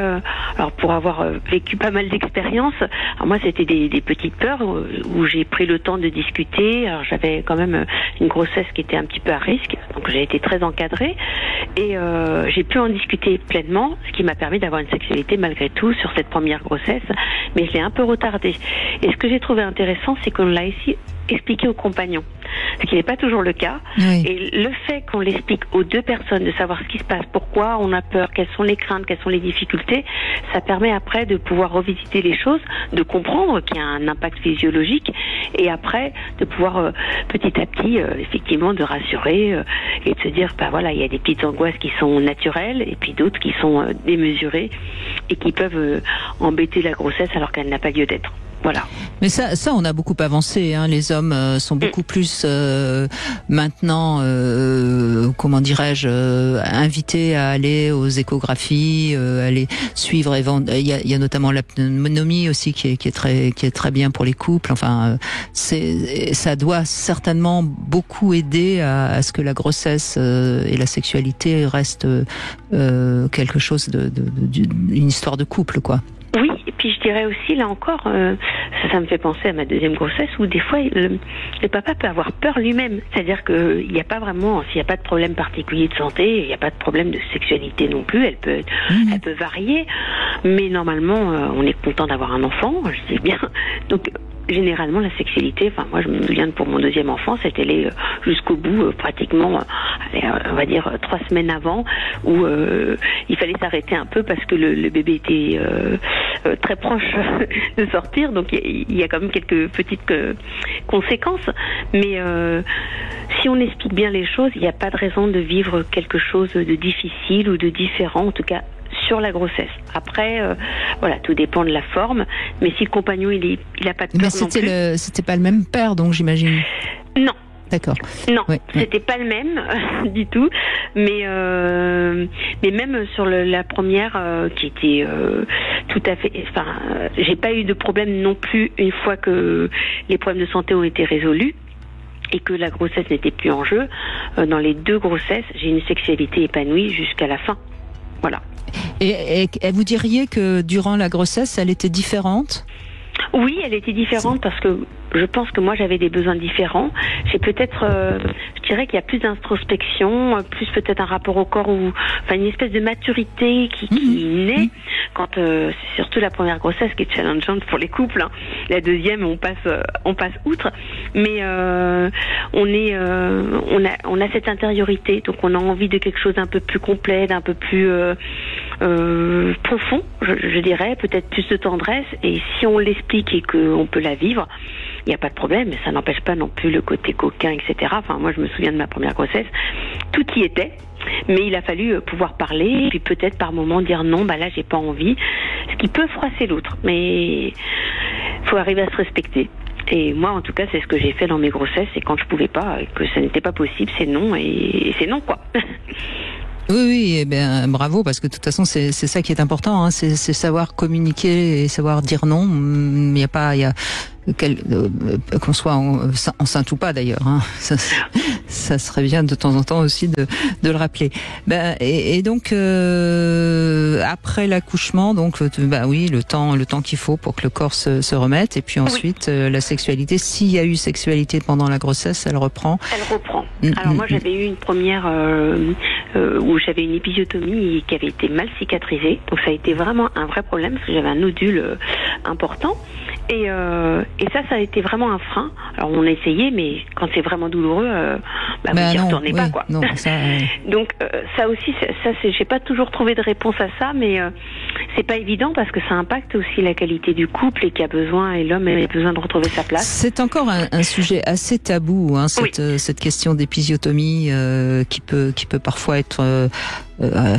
alors pour avoir vécu pas mal d'expériences, alors moi c'était des petites peurs où j'ai pris le temps de discuter. Alors j'avais quand même une grossesse qui était un petit peu à risque, donc j'ai été très encadrée et j'ai pu en discuter pleinement, ce qui m'a permis d'avoir une sexualité malgré tout sur cette première grossesse, mais je l'ai un peu retardée. Et ce que j'ai trouvé intéressant, c'est qu'on l'a ici expliquer aux compagnons, ce qui n'est pas toujours le cas. Oui. Et le fait qu'on l'explique aux 2 personnes, de savoir ce qui se passe, pourquoi on a peur, quelles sont les craintes, quelles sont les difficultés, ça permet après de pouvoir revisiter les choses, de comprendre qu'il y a un impact physiologique et après de pouvoir petit à petit effectivement de rassurer et de se dire voilà, il y a des petites angoisses qui sont naturelles et puis d'autres qui sont démesurées et qui peuvent embêter la grossesse alors qu'elle n'a pas lieu d'être. Voilà. Mais ça, on a beaucoup avancé. Hein. Les hommes sont beaucoup plus maintenant, comment dirais-je, invités à aller aux échographies, aller suivre. Il y a notamment la pneumonie aussi qui est très bien pour les couples. Enfin, ça doit certainement beaucoup aider à ce que la grossesse et la sexualité restent quelque chose une histoire de couple, quoi. Oui, et puis je dirais aussi, là encore, ça me fait penser à ma deuxième grossesse où des fois le papa peut avoir peur lui-même. C'est-à-dire qu'il n'y a pas vraiment, s'il n'y a pas de problème particulier de santé, il n'y a pas de problème de sexualité non plus, elle peut varier, mais normalement on est content d'avoir un enfant, je sais bien. Donc généralement la sexualité, enfin moi je me souviens pour mon deuxième enfant, c'était allé jusqu'au bout pratiquement, on va dire 3 semaines avant, où il fallait s'arrêter un peu parce que le bébé était très proche de sortir, donc il y a quand même quelques petites conséquences, mais si on explique bien les choses, il n'y a pas de raison de vivre quelque chose de difficile ou de différent, en tout cas sur la grossesse. Après, voilà, tout dépend de la forme, mais si le compagnon il a pas de peur non plus. Mais c'était pas le même père, donc j'imagine. Non. D'accord. Non, c'était pas le même du tout, mais même sur la première qui était tout à fait. Enfin, j'ai pas eu de problème non plus une fois que les problèmes de santé ont été résolus et que la grossesse n'était plus en jeu. Dans les 2 grossesses, j'ai une sexualité épanouie jusqu'à la fin. Voilà. Et vous diriez que durant la grossesse, elle était différente ? Oui, elle était différente parce que je pense que moi j'avais des besoins différents. J'ai peut-être, je dirais qu'il y a plus d'introspection, plus peut-être un rapport au corps ou enfin une espèce de maturité qui naît quand c'est surtout la première grossesse qui est challengeante pour les couples. Hein. La deuxième on passe outre, mais on a cette intériorité, donc on a envie de quelque chose d'un peu plus complet, d'un peu plus profond, je dirais, peut-être plus de tendresse. Et si on l'explique et qu'on peut la vivre, il n'y a pas de problème, mais ça n'empêche pas non plus le côté coquin, etc. Enfin, moi, je me souviens de ma première grossesse, tout y était. Mais il a fallu pouvoir parler, et puis peut-être par moment dire non, bah là j'ai pas envie, ce qui peut froisser l'autre, mais faut arriver à se respecter. Et moi en tout cas c'est ce que j'ai fait dans mes grossesses, et quand je pouvais pas, et que ça n'était pas possible, c'est non, et c'est non quoi. Oui, eh bien, bravo, parce que de toute façon, c'est ça qui est important, hein, c'est savoir communiquer et savoir dire non. Il n'y a pas, qu'on soit enceinte ou pas d'ailleurs, hein. Ça serait bien de temps en temps aussi de le rappeler. Et donc après l'accouchement, donc oui, le temps qu'il faut pour que le corps se remette, et puis ensuite la sexualité, s'il y a eu sexualité pendant la grossesse, elle reprend. Elle reprend. Alors moi j'avais eu une première où j'avais une épisiotomie qui avait été mal cicatrisée, donc ça a été vraiment un vrai problème parce que j'avais un nodule important. Et ça a été vraiment un frein. Alors on a essayé, mais quand c'est vraiment douloureux, vous n'y retournez pas, quoi. Non, ça, donc ça aussi, j'ai pas toujours trouvé de réponse à ça, mais c'est pas évident parce que ça impacte aussi la qualité du couple et et l'homme a besoin de retrouver sa place. C'est encore un sujet assez tabou, hein, cette question d'épisiotomie qui peut parfois être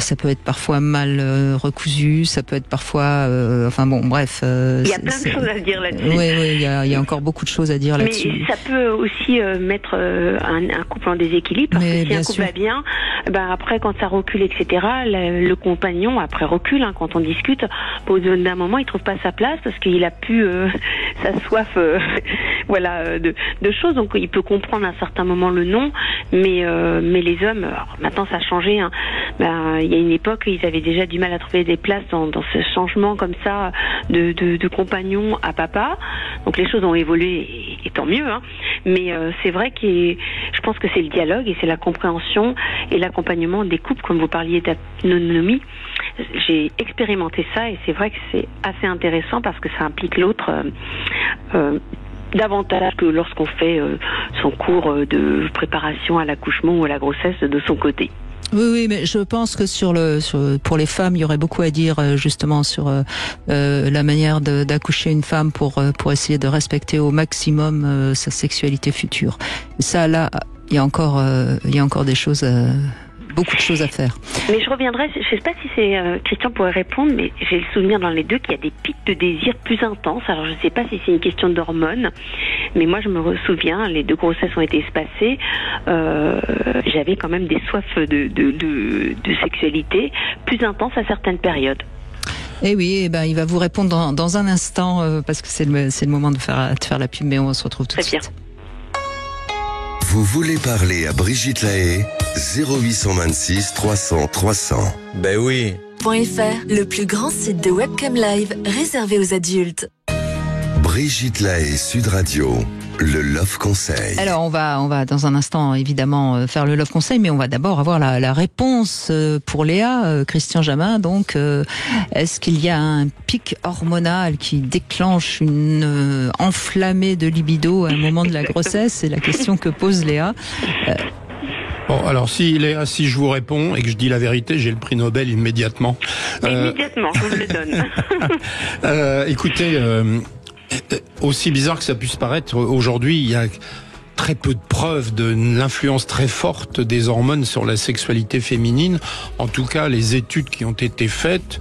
ça peut être parfois mal recousu, ça peut être parfois enfin bon, bref, il y a plein de choses à dire là-dessus. Oui, il y a encore beaucoup le à dire là-dessus. Mais ça peut aussi mettre un couple en déséquilibre, parce que si un couple va bien, après quand ça recule, etc., le compagnon après recule, hein, quand on discute, au bout d'un moment il trouve pas sa place parce qu'il a pu sa soif de choses, donc il peut comprendre à un certain moment le non, mais les hommes, alors, maintenant ça a changé, hein, il y a une époque ils avaient déjà du mal à trouver des places dans ce changement comme ça de compagnon à papa, donc les choses ont évolué et tant mieux, hein. Mais c'est vrai que je pense que c'est le dialogue et c'est la compréhension et l'accompagnement des couples, comme vous parliez d'autonomie. J'ai expérimenté ça et c'est vrai que c'est assez intéressant parce que ça implique l'autre davantage que lorsqu'on fait son cours de préparation à l'accouchement ou à la grossesse de son côté. Oui, mais je pense que pour les femmes, il y aurait beaucoup à dire justement sur la manière d'accoucher une femme pour essayer de respecter au maximum sa sexualité future. Ça, là, il y a encore des choses. Beaucoup de choses à faire. Mais je reviendrai, je ne sais pas si c'est Christian pourrait répondre, mais j'ai le souvenir dans les deux qu'il y a des pics de désir plus intenses. Alors je ne sais pas si c'est une question d'hormones, mais moi je me souviens, les 2 grossesses ont été espacées, j'avais quand même des soifs de sexualité plus intenses à certaines périodes. Eh oui, il va vous répondre dans un instant, parce que c'est le moment de faire la pub, mais on se retrouve tout de suite. Vous voulez parler à Brigitte Lahaie? 0826 300 300. Ben oui. .fr, le plus grand site de webcam live réservé aux adultes. Brigitte Lahaie, Sud Radio, le Love Conseil. Alors on va dans un instant évidemment faire le Love Conseil, mais on va d'abord avoir la réponse pour Léa, Christian Jamin. Donc est-ce qu'il y a un pic hormonal qui déclenche une enflammée de libido à un moment de la grossesse? C'est la question que pose Léa. Bon, alors si je vous réponds et que je dis la vérité, j'ai le prix Nobel immédiatement. Immédiatement, je vous le donne. Écoutez, aussi bizarre que ça puisse paraître, aujourd'hui, il y a très peu de preuves de l'influence très forte des hormones sur la sexualité féminine. En tout cas, les études qui ont été faites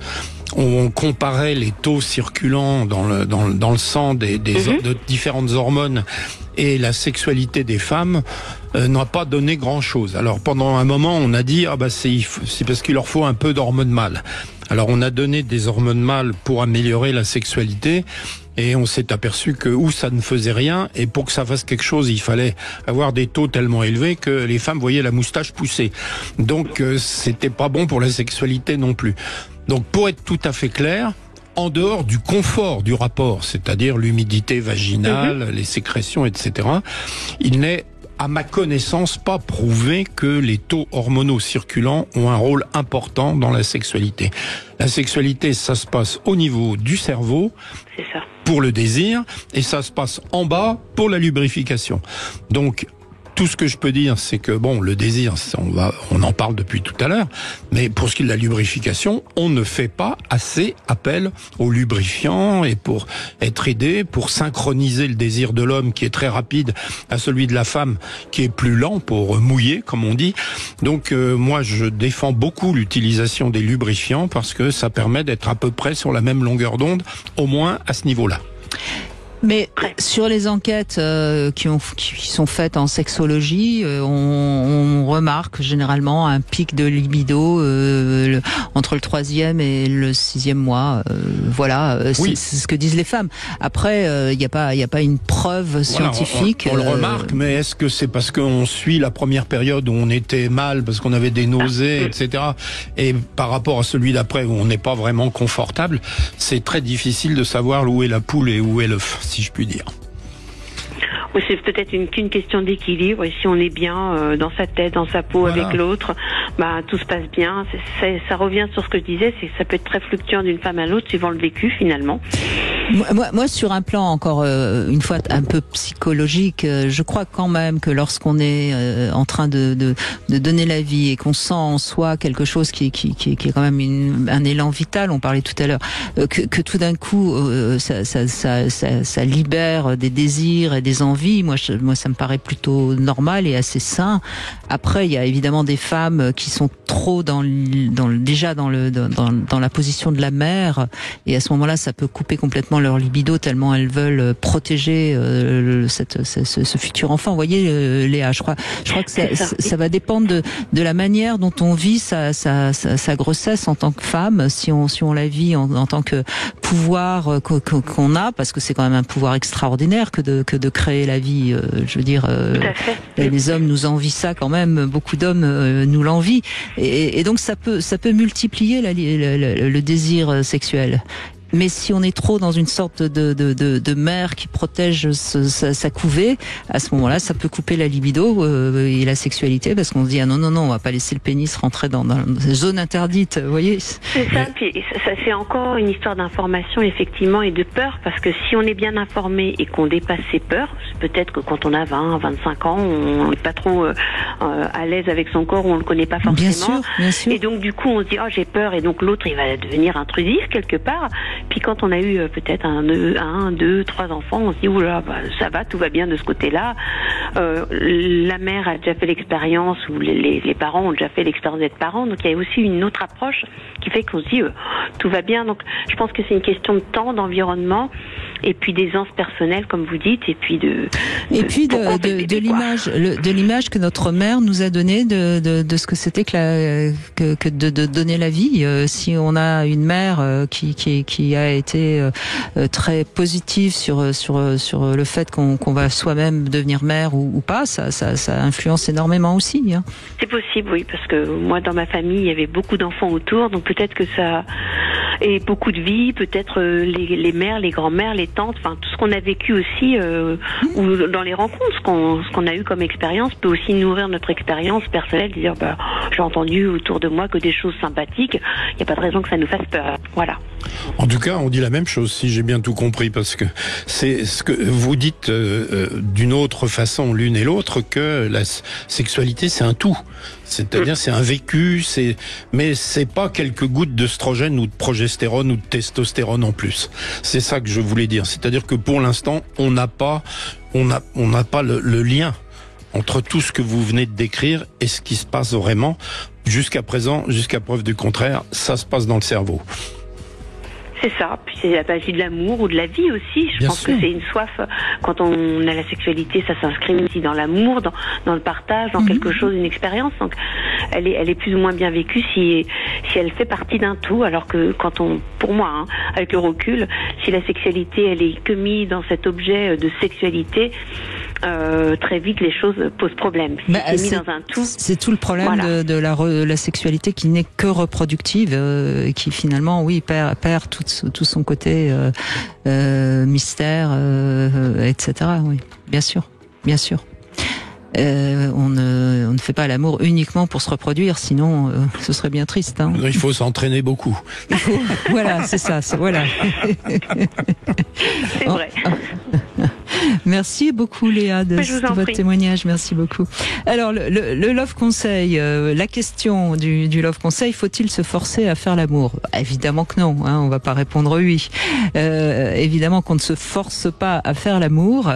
on comparait les taux circulants dans le sang de différentes hormones et la sexualité des femmes n'a pas donné grand-chose. Alors pendant un moment, on a dit c'est parce qu'il leur faut un peu d'hormones mâles. Alors on a donné des hormones mâles pour améliorer la sexualité et on s'est aperçu que ça ne faisait rien et pour que ça fasse quelque chose, il fallait avoir des taux tellement élevés que les femmes voyaient la moustache pousser. Donc c'était pas bon pour la sexualité non plus. Donc pour être tout à fait clair, en dehors du confort du rapport, c'est-à-dire l'humidité vaginale, les sécrétions, etc., il n'est, à ma connaissance, pas prouvé que les taux hormonaux circulants ont un rôle important dans la sexualité. La sexualité, ça se passe au niveau du cerveau, c'est ça, pour le désir, et ça se passe en bas pour la lubrification. Donc, tout ce que je peux dire, c'est que bon, le désir, on en parle depuis tout à l'heure, mais pour ce qui est de la lubrification, on ne fait pas assez appel aux lubrifiants et pour être aidé, pour synchroniser le désir de l'homme qui est très rapide à celui de la femme qui est plus lent, pour mouiller, comme on dit. Donc moi, je défends beaucoup l'utilisation des lubrifiants parce que ça permet d'être à peu près sur la même longueur d'onde, au moins à ce niveau-là. Mais sur les enquêtes qui sont faites en sexologie, on remarque généralement un pic de libido entre le 3e et le 6e mois. Voilà, c'est ce que disent les femmes. Après, il n'y a pas une preuve scientifique. On le remarque, mais est-ce que c'est parce qu'on suit la première période où on était mal, parce qu'on avait des nausées, etc. Et par rapport à celui d'après où on n'est pas vraiment confortable, c'est très difficile de savoir où est la poule et où est l'œuf, si je puis dire. Oui, c'est peut-être qu'une question d'équilibre. Et si on est bien dans sa tête, dans sa peau, avec l'autre, tout se passe bien. Ça revient sur ce que je disais, c'est que ça peut être très fluctuant d'une femme à l'autre suivant le vécu finalement. Moi, sur un plan encore une fois un peu psychologique, je crois quand même que lorsqu'on est en train de donner la vie et qu'on sent en soi quelque chose qui est quand même un élan vital, on parlait tout à l'heure, que tout d'un coup ça libère des désirs et des envies. Moi, ça me paraît plutôt normal et assez sain. Après, il y a évidemment des femmes qui sont trop dans la position de la mère, et à ce moment-là, ça peut couper complètement leur libido tellement elles veulent protéger ce futur enfant. Vous voyez, Léa, je crois que ça va dépendre de la manière dont on vit sa grossesse en tant que femme, si on la vit en tant que pouvoir qu'on a, parce que c'est quand même un pouvoir extraordinaire que de créer la vie. Je veux dire, les hommes nous envient ça quand même. Beaucoup d'hommes nous l'envient, et donc ça peut multiplier le désir sexuel. Mais si on est trop dans une sorte de mère qui protège sa couvée, à ce moment-là, ça peut couper la libido et la sexualité, parce qu'on se dit non, on va pas laisser le pénis rentrer dans la zone interdite, vous voyez. C'est ça, puis ça c'est encore une histoire d'information effectivement et de peur, parce que si on est bien informé et qu'on dépasse ses peurs, peut-être que quand on a 20, 25 ans, on n'est pas trop à l'aise avec son corps, ou on le connaît pas forcément. Bien sûr. Et donc du coup on se dit j'ai peur, et donc l'autre il va devenir intrusif quelque part. Puis quand on a eu peut-être 1, 2, 3 enfants, on se dit oula, ça va, tout va bien de ce côté-là. La mère a déjà fait l'expérience, ou les parents ont déjà fait l'expérience d'être parents, donc il y a aussi une autre approche qui fait qu'on se dit tout va bien. Donc je pense que c'est une question de temps, d'environnement, et puis d'aisance personnelle, comme vous dites, et puis de l'image que notre mère nous a donnée de ce que c'était que de donner la vie. Si on a une mère qui a été très positive sur le fait qu'on va soi-même devenir mère ou pas, ça influence énormément aussi. Hein. C'est possible, oui, parce que moi dans ma famille il y avait beaucoup d'enfants autour, donc peut-être que ça, et beaucoup de vie, peut-être les mères, les grands-mères, les tantes, enfin tout ce qu'on a vécu aussi, ou dans les rencontres, ce qu'on a eu comme expérience peut aussi nourrir notre expérience personnelle, dire j'ai entendu autour de moi que des choses sympathiques, il n'y a pas de raison que ça nous fasse peur. Voilà. En tout cas, on dit la même chose, si j'ai bien tout compris, parce que c'est ce que vous dites d'une autre façon l'une et l'autre, que la sexualité c'est un tout. C'est-à-dire c'est un vécu, mais c'est pas quelques gouttes d'œstrogène ou de progestérone ou de testostérone en plus. C'est ça que je voulais dire. C'est-à-dire que pour l'instant, on n'a pas le lien entre tout ce que vous venez de décrire et ce qui se passe vraiment. Jusqu'à présent, jusqu'à preuve du contraire, ça se passe dans le cerveau. C'est ça, puis c'est la magie de l'amour ou de la vie aussi. Je pense que c'est une soif. Quand on a la sexualité, ça s'inscrit aussi dans l'amour, dans le partage, dans quelque chose, une expérience. Donc, elle est plus ou moins bien vécue si elle fait partie d'un tout. Alors que pour moi, avec le recul, si la sexualité, elle est que mise dans cet objet de sexualité, très vite les choses posent problème. Si c'est mis dans un tout. C'est tout le problème de la sexualité qui n'est que reproductive, et qui finalement, perd tout son côté mystère, etc. Oui, bien sûr. On ne fait pas l'amour uniquement pour se reproduire, sinon ce serait bien triste. Hein. Il faut s'entraîner beaucoup. Voilà, c'est ça. Voilà. C'est vrai. Merci beaucoup Léa de votre témoignage, merci beaucoup. Alors le Love Conseil, la question du Love Conseil, faut-il se forcer à faire l'amour? Évidemment que non, hein, on va pas répondre oui. Évidemment qu'on ne se force pas à faire l'amour,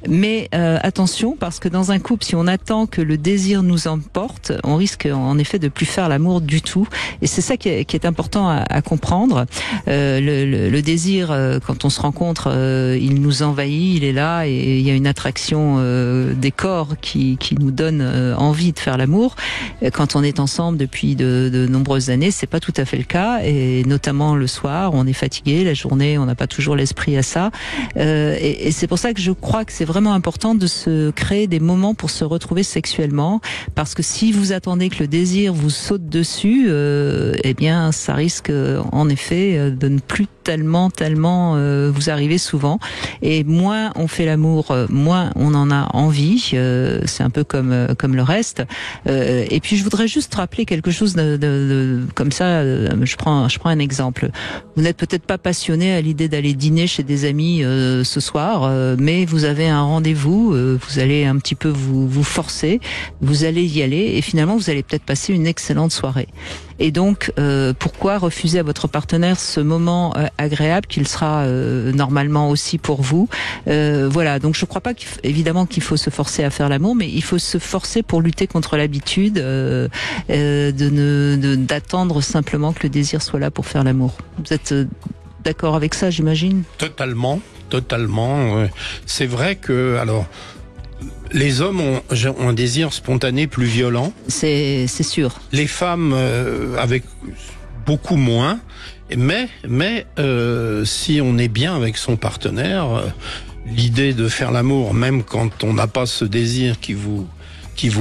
mais attention, parce que dans un couple, si on attend que le désir nous emporte, on risque en effet de plus faire l'amour du tout. Et c'est ça qui est important à comprendre. Le désir, quand on se rencontre, il nous envahit, il est là, et il y a une attraction des corps qui nous donne envie de faire l'amour. Quand on est ensemble depuis de nombreuses années, c'est pas tout à fait le cas, et notamment le soir, on est fatigué, la journée, on n'a pas toujours l'esprit à ça. Et c'est pour ça que je crois que c'est vraiment important de se créer des moments pour se retrouver sexuellement, parce que si vous attendez que le désir vous saute dessus, eh bien, ça risque en effet de ne plus tellement vous arriver souvent. Et moins on fait l'amour, moins on en a envie. C'est un peu comme le reste. Et puis je voudrais juste rappeler quelque chose comme ça. Je prends un exemple. Vous n'êtes peut-être pas passionné à l'idée d'aller dîner chez des amis ce soir, mais vous avez un rendez-vous. Vous allez un petit peu vous forcer. Vous allez y aller et finalement vous allez peut-être passer une excellente soirée. Et donc, pourquoi refuser à votre partenaire ce moment agréable qu'il sera normalement aussi pour vous? Voilà, donc je ne crois pas évidemment qu'il faut se forcer à faire l'amour, mais il faut se forcer pour lutter contre l'habitude d'attendre simplement que le désir soit là pour faire l'amour. Vous êtes d'accord avec ça, j'imagine? Totalement. C'est vrai que, alors, les hommes ont un désir spontané plus violent. C'est sûr. Les femmes avec beaucoup moins. Mais si on est bien avec son partenaire, l'idée de faire l'amour, même quand on n'a pas ce désir qui vous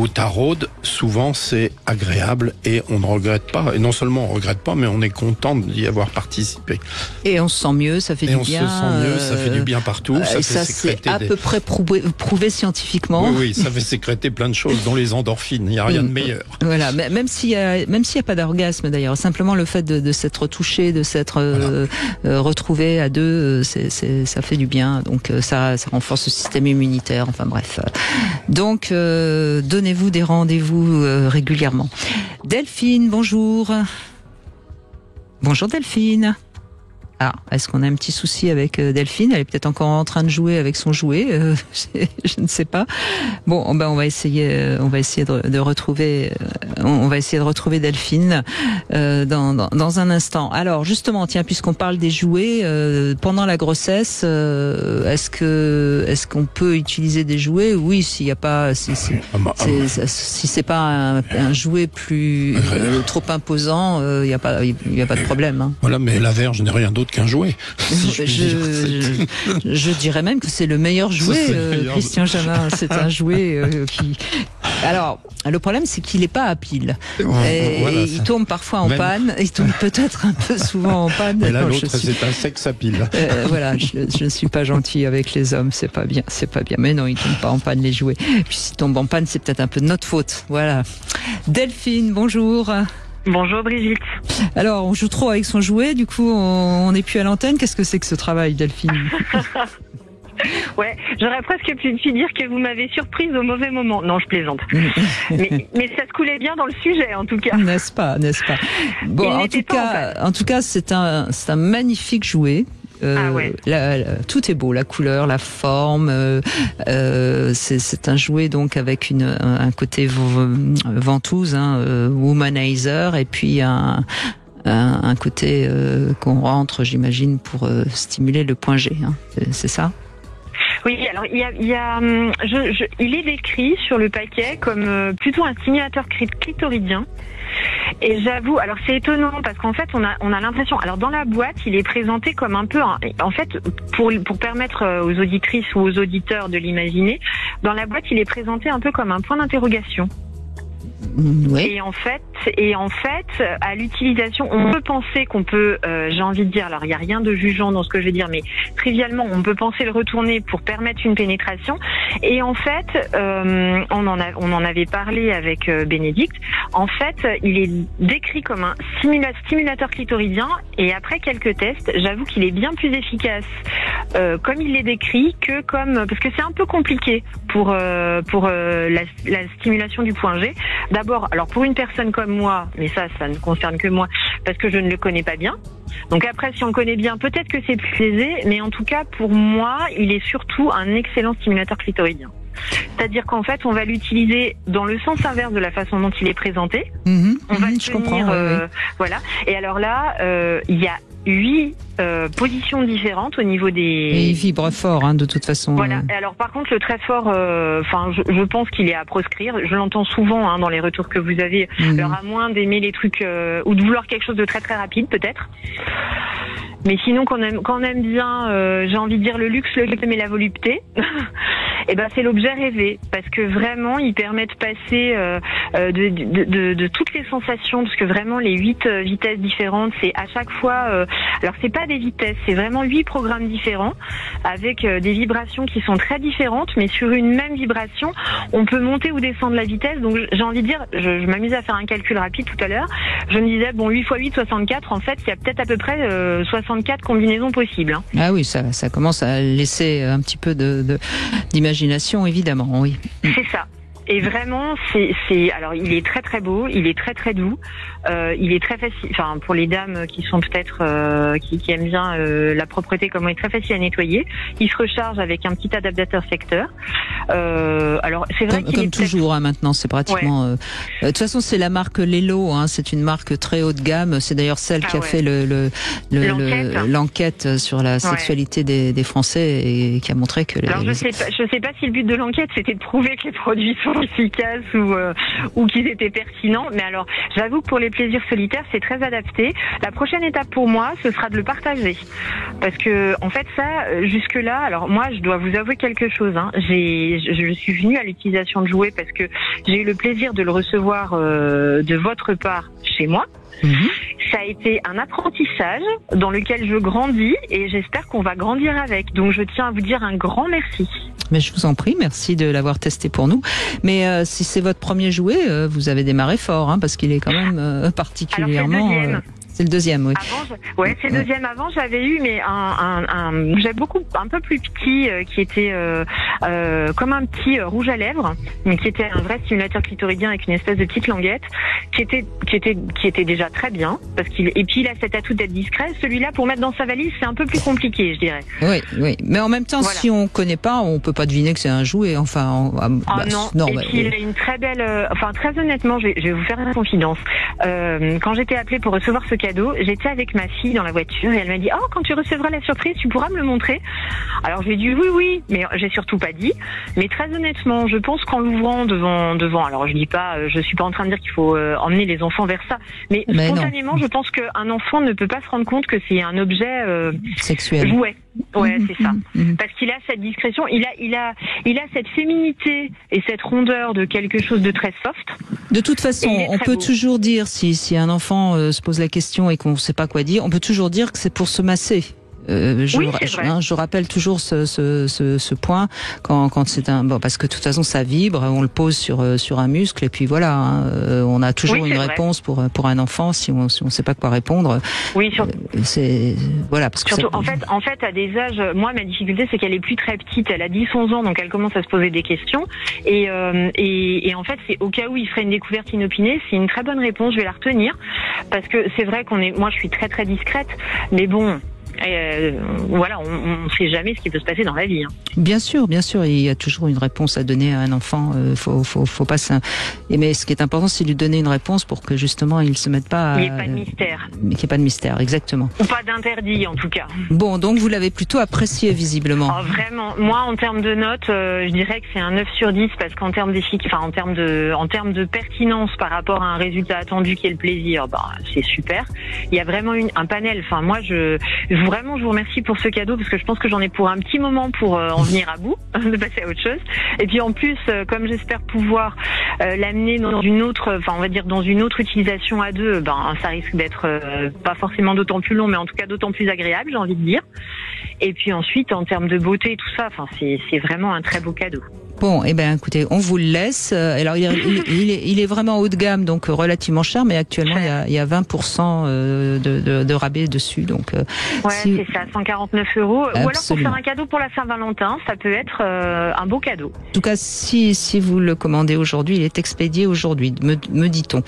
taraude, souvent c'est agréable et on ne regrette pas. Et non seulement on ne regrette pas, mais on est content d'y avoir participé. Et on se sent mieux, ça fait du bien. Et on se sent mieux, ça fait du bien partout. Ça c'est à peu près prouvé scientifiquement. Oui, ça fait sécréter plein de choses, dont les endorphines. Il n'y a rien de meilleur. Voilà, même s'il y a pas d'orgasme d'ailleurs, simplement le fait de s'être touché, de s'être retrouvé à deux, ça fait du bien. Donc ça renforce le système immunitaire. Enfin bref. Donc donnez-vous des rendez-vous régulièrement. Delphine, bonjour. Bonjour Delphine. Ah, est-ce qu'on a un petit souci avec Delphine? Elle est peut-être encore en train de jouer avec son jouet, je ne sais pas. Bon, on va essayer de retrouver Delphine dans un instant. Alors justement, tiens, puisqu'on parle des jouets, pendant la grossesse, est-ce qu'on peut utiliser des jouets? Oui, s'il y a pas, si c'est pas un jouet plus trop imposant, il y a pas de problème. Hein. Voilà, mais la verge n'est rien d'autre qu'un jouet. Je dirais même que c'est le meilleur jouet, Christian Jamin. C'est un jouet qui... Alors, le problème, c'est qu'il n'est pas à pile. Il tombe parfois en panne. Il tombe peut-être un peu souvent en panne. Et là, l'autre, c'est un sexe à pile. Voilà, je ne suis pas gentil avec les hommes. C'est pas bien. Mais non, ils ne tombent pas en panne, les jouets. Puis s'ils tombent en panne, c'est peut-être un peu de notre faute. Voilà. Delphine, bonjour. Bonjour Brigitte. Alors, on joue trop avec son jouet, du coup, on n'est plus à l'antenne. Qu'est-ce que c'est que ce travail, Delphine? Ouais, j'aurais presque pu dire que vous m'avez surprise au mauvais moment. Non, je plaisante. mais ça se coulait bien dans le sujet, en tout cas. N'est-ce pas? Bon, en tout cas, c'est un magnifique jouet. Tout est beau, la couleur, la forme. C'est un jouet donc avec un côté ventouse, womanizer, et puis un côté qu'on rentre, j'imagine, pour stimuler le point G. Hein. C'est ça? Oui, alors il est décrit sur le paquet comme plutôt un stimulateur clitoridien. Et j'avoue, alors c'est étonnant parce qu'en fait on a l'impression, alors dans la boîte il est présenté comme un peu, en fait pour permettre aux auditrices ou aux auditeurs de l'imaginer, dans la boîte il est présenté un peu comme un point d'interrogation. Oui. Et en fait, Et en fait, à l'utilisation, on peut penser qu'on peut, j'ai envie de dire, alors il n'y a rien de jugeant dans ce que je vais dire, mais trivialement, on peut penser le retourner pour permettre une pénétration. Et en fait, on en avait parlé avec Bénédicte. En fait, il est décrit comme un stimulateur clitoridien. Et après quelques tests, j'avoue qu'il est bien plus efficace comme il l'est décrit que parce que c'est un peu compliqué pour la stimulation du point G. D'abord, alors pour une personne comme moi, mais ça ne concerne que moi, parce que je ne le connais pas bien. Donc après, si on le connaît bien, peut-être que c'est plus aisé, mais en tout cas, pour moi, il est surtout un excellent stimulateur clitoridien. C'est-à-dire qu'en fait, on va l'utiliser dans le sens inverse de la façon dont il est présenté. On va le tenir, voilà. Et alors là, il y a 8 positions différentes au niveau des... Et il vibre fort, de toute façon. Voilà. Et alors par contre, le très fort, je pense qu'il est à proscrire. Je l'entends souvent dans les retours que vous avez. Alors à moins d'aimer les trucs ou de vouloir quelque chose de très très rapide, peut-être. Mais sinon, quand on aime bien, j'ai envie de dire le luxe, le rythme et la volupté, et ben c'est l'objet rêvé, parce que vraiment, il permet de passer de toutes les sensations, parce que vraiment les 8 vitesses différentes, c'est à chaque fois. Alors c'est pas des vitesses, c'est vraiment 8 programmes différents avec des vibrations qui sont très différentes, mais sur une même vibration, on peut monter ou descendre la vitesse. Donc j'ai envie de dire, je m'amuse à faire un calcul rapide tout à l'heure. Je me disais 8 x 8, 64. En fait, il y a peut-être à peu près 64 combinaisons possibles. Ah oui, ça commence à laisser un petit peu d'imagination, évidemment, oui. C'est ça. Et vraiment, alors il est très très beau, il est très très doux, il est très facile. Enfin, pour les dames qui sont peut-être qui aiment bien la propreté, comme il est très facile à nettoyer. Il se recharge avec un petit adaptateur secteur. Alors c'est vrai comme toujours maintenant, c'est pratiquement. Ouais. De toute façon, c'est la marque Lelo. C'est une marque très haut de gamme. C'est d'ailleurs celle qui a fait l'enquête sur la sexualité des Français et qui a montré que. Alors je sais pas si le but de l'enquête c'était de prouver que les produits sont efficaces ou qu'ils étaient pertinents, mais alors j'avoue que pour les plaisirs solitaires c'est très adapté. La prochaine étape pour moi ce sera de le partager, parce que en fait ça jusque là, alors moi je dois vous avouer quelque chose, je suis venue à l'utilisation de jouets parce que j'ai eu le plaisir de le recevoir de votre part chez moi. Ça a été un apprentissage dans lequel je grandis et j'espère qu'on va grandir avec. Donc je tiens à vous dire un grand merci. Mais je vous en prie, merci de l'avoir testé pour nous. Mais si c'est votre premier jouet, vous avez démarré fort, parce qu'il est quand même particulièrement... Alors, c'est le deuxième, oui. C'est le deuxième. Avant, j'avais eu j'avais un peu plus petit, qui était comme un petit rouge à lèvres, mais qui était un vrai stimulateur clitoridien avec une espèce de petite languette, qui était déjà très bien, et puis il a cet atout d'être discret. Celui-là, pour mettre dans sa valise, c'est un peu plus compliqué, je dirais. Oui. Mais en même temps, si on connaît pas, on peut pas deviner que c'est un jouet. Non. Et puis il a une très belle. Très honnêtement, je vais vous faire une confidence. Quand j'étais appelée pour recevoir ce cadeau, j'étais avec ma fille dans la voiture et elle m'a dit quand tu recevras la surprise, tu pourras me le montrer. Alors je lui ai dit oui, mais j'ai surtout pas dit. Mais très honnêtement, je pense qu'en l'ouvrant devant, alors je dis pas, je suis pas en train de dire qu'il faut emmener les enfants vers ça, mais spontanément, je pense qu'un enfant ne peut pas se rendre compte que c'est un objet sexuel. Jouet. Ouais, c'est ça. Parce qu'il a cette discrétion, il a cette féminité et cette rondeur de quelque chose de très soft. De toute façon, on peut toujours dire, si un enfant se pose la question et qu'on ne sait pas quoi dire, on peut toujours dire que c'est pour se masser. Je rappelle toujours ce point quand c'est parce que de toute façon ça vibre, on le pose sur un muscle et puis voilà, on a toujours une réponse pour un enfant si on sait pas quoi répondre. Oui, c'est voilà parce que surtout en fait à des âges, moi ma difficulté c'est qu'elle est plus très petite, elle a 10-11 ans donc elle commence à se poser des questions et en fait c'est au cas où il ferait une découverte inopinée, c'est une très bonne réponse, je vais la retenir parce que c'est vrai moi je suis très très discrète, mais bon. Voilà, on ne sait jamais ce qui peut se passer dans la vie. Bien sûr, il y a toujours une réponse à donner à un enfant. Faut pas mais ce qui est important, c'est de lui donner une réponse pour que justement il se mette pas. Il n'y ait pas de mystère. Mais qu'il n'y ait pas de mystère, exactement. Ou pas d'interdit en tout cas. Bon, donc vous l'avez plutôt apprécié visiblement. Vraiment, moi en termes de notes, je dirais que c'est un 9 sur 10 parce qu'en termes en termes de pertinence par rapport à un résultat attendu qui est le plaisir, c'est super. Il y a vraiment un panel. Moi je vraiment, je vous remercie pour ce cadeau parce que je pense que j'en ai pour un petit moment pour en venir à bout, de passer à autre chose. Et puis en plus, comme j'espère pouvoir l'amener dans une autre, enfin on va dire dans une autre utilisation à deux, ça risque d'être pas forcément d'autant plus long, mais en tout cas d'autant plus agréable, j'ai envie de dire. Et puis ensuite, en termes de beauté et tout ça, enfin c'est vraiment un très beau cadeau. Bon, eh ben, écoutez, on vous le laisse. Alors, il est vraiment haut de gamme, donc relativement cher, mais actuellement, il y a 20% de rabais dessus. Donc, c'est ça, 149 €. Ou alors pour faire un cadeau pour la Saint-Valentin, ça peut être un beau cadeau. En tout cas, si vous le commandez aujourd'hui, il est expédié aujourd'hui, me dit-on.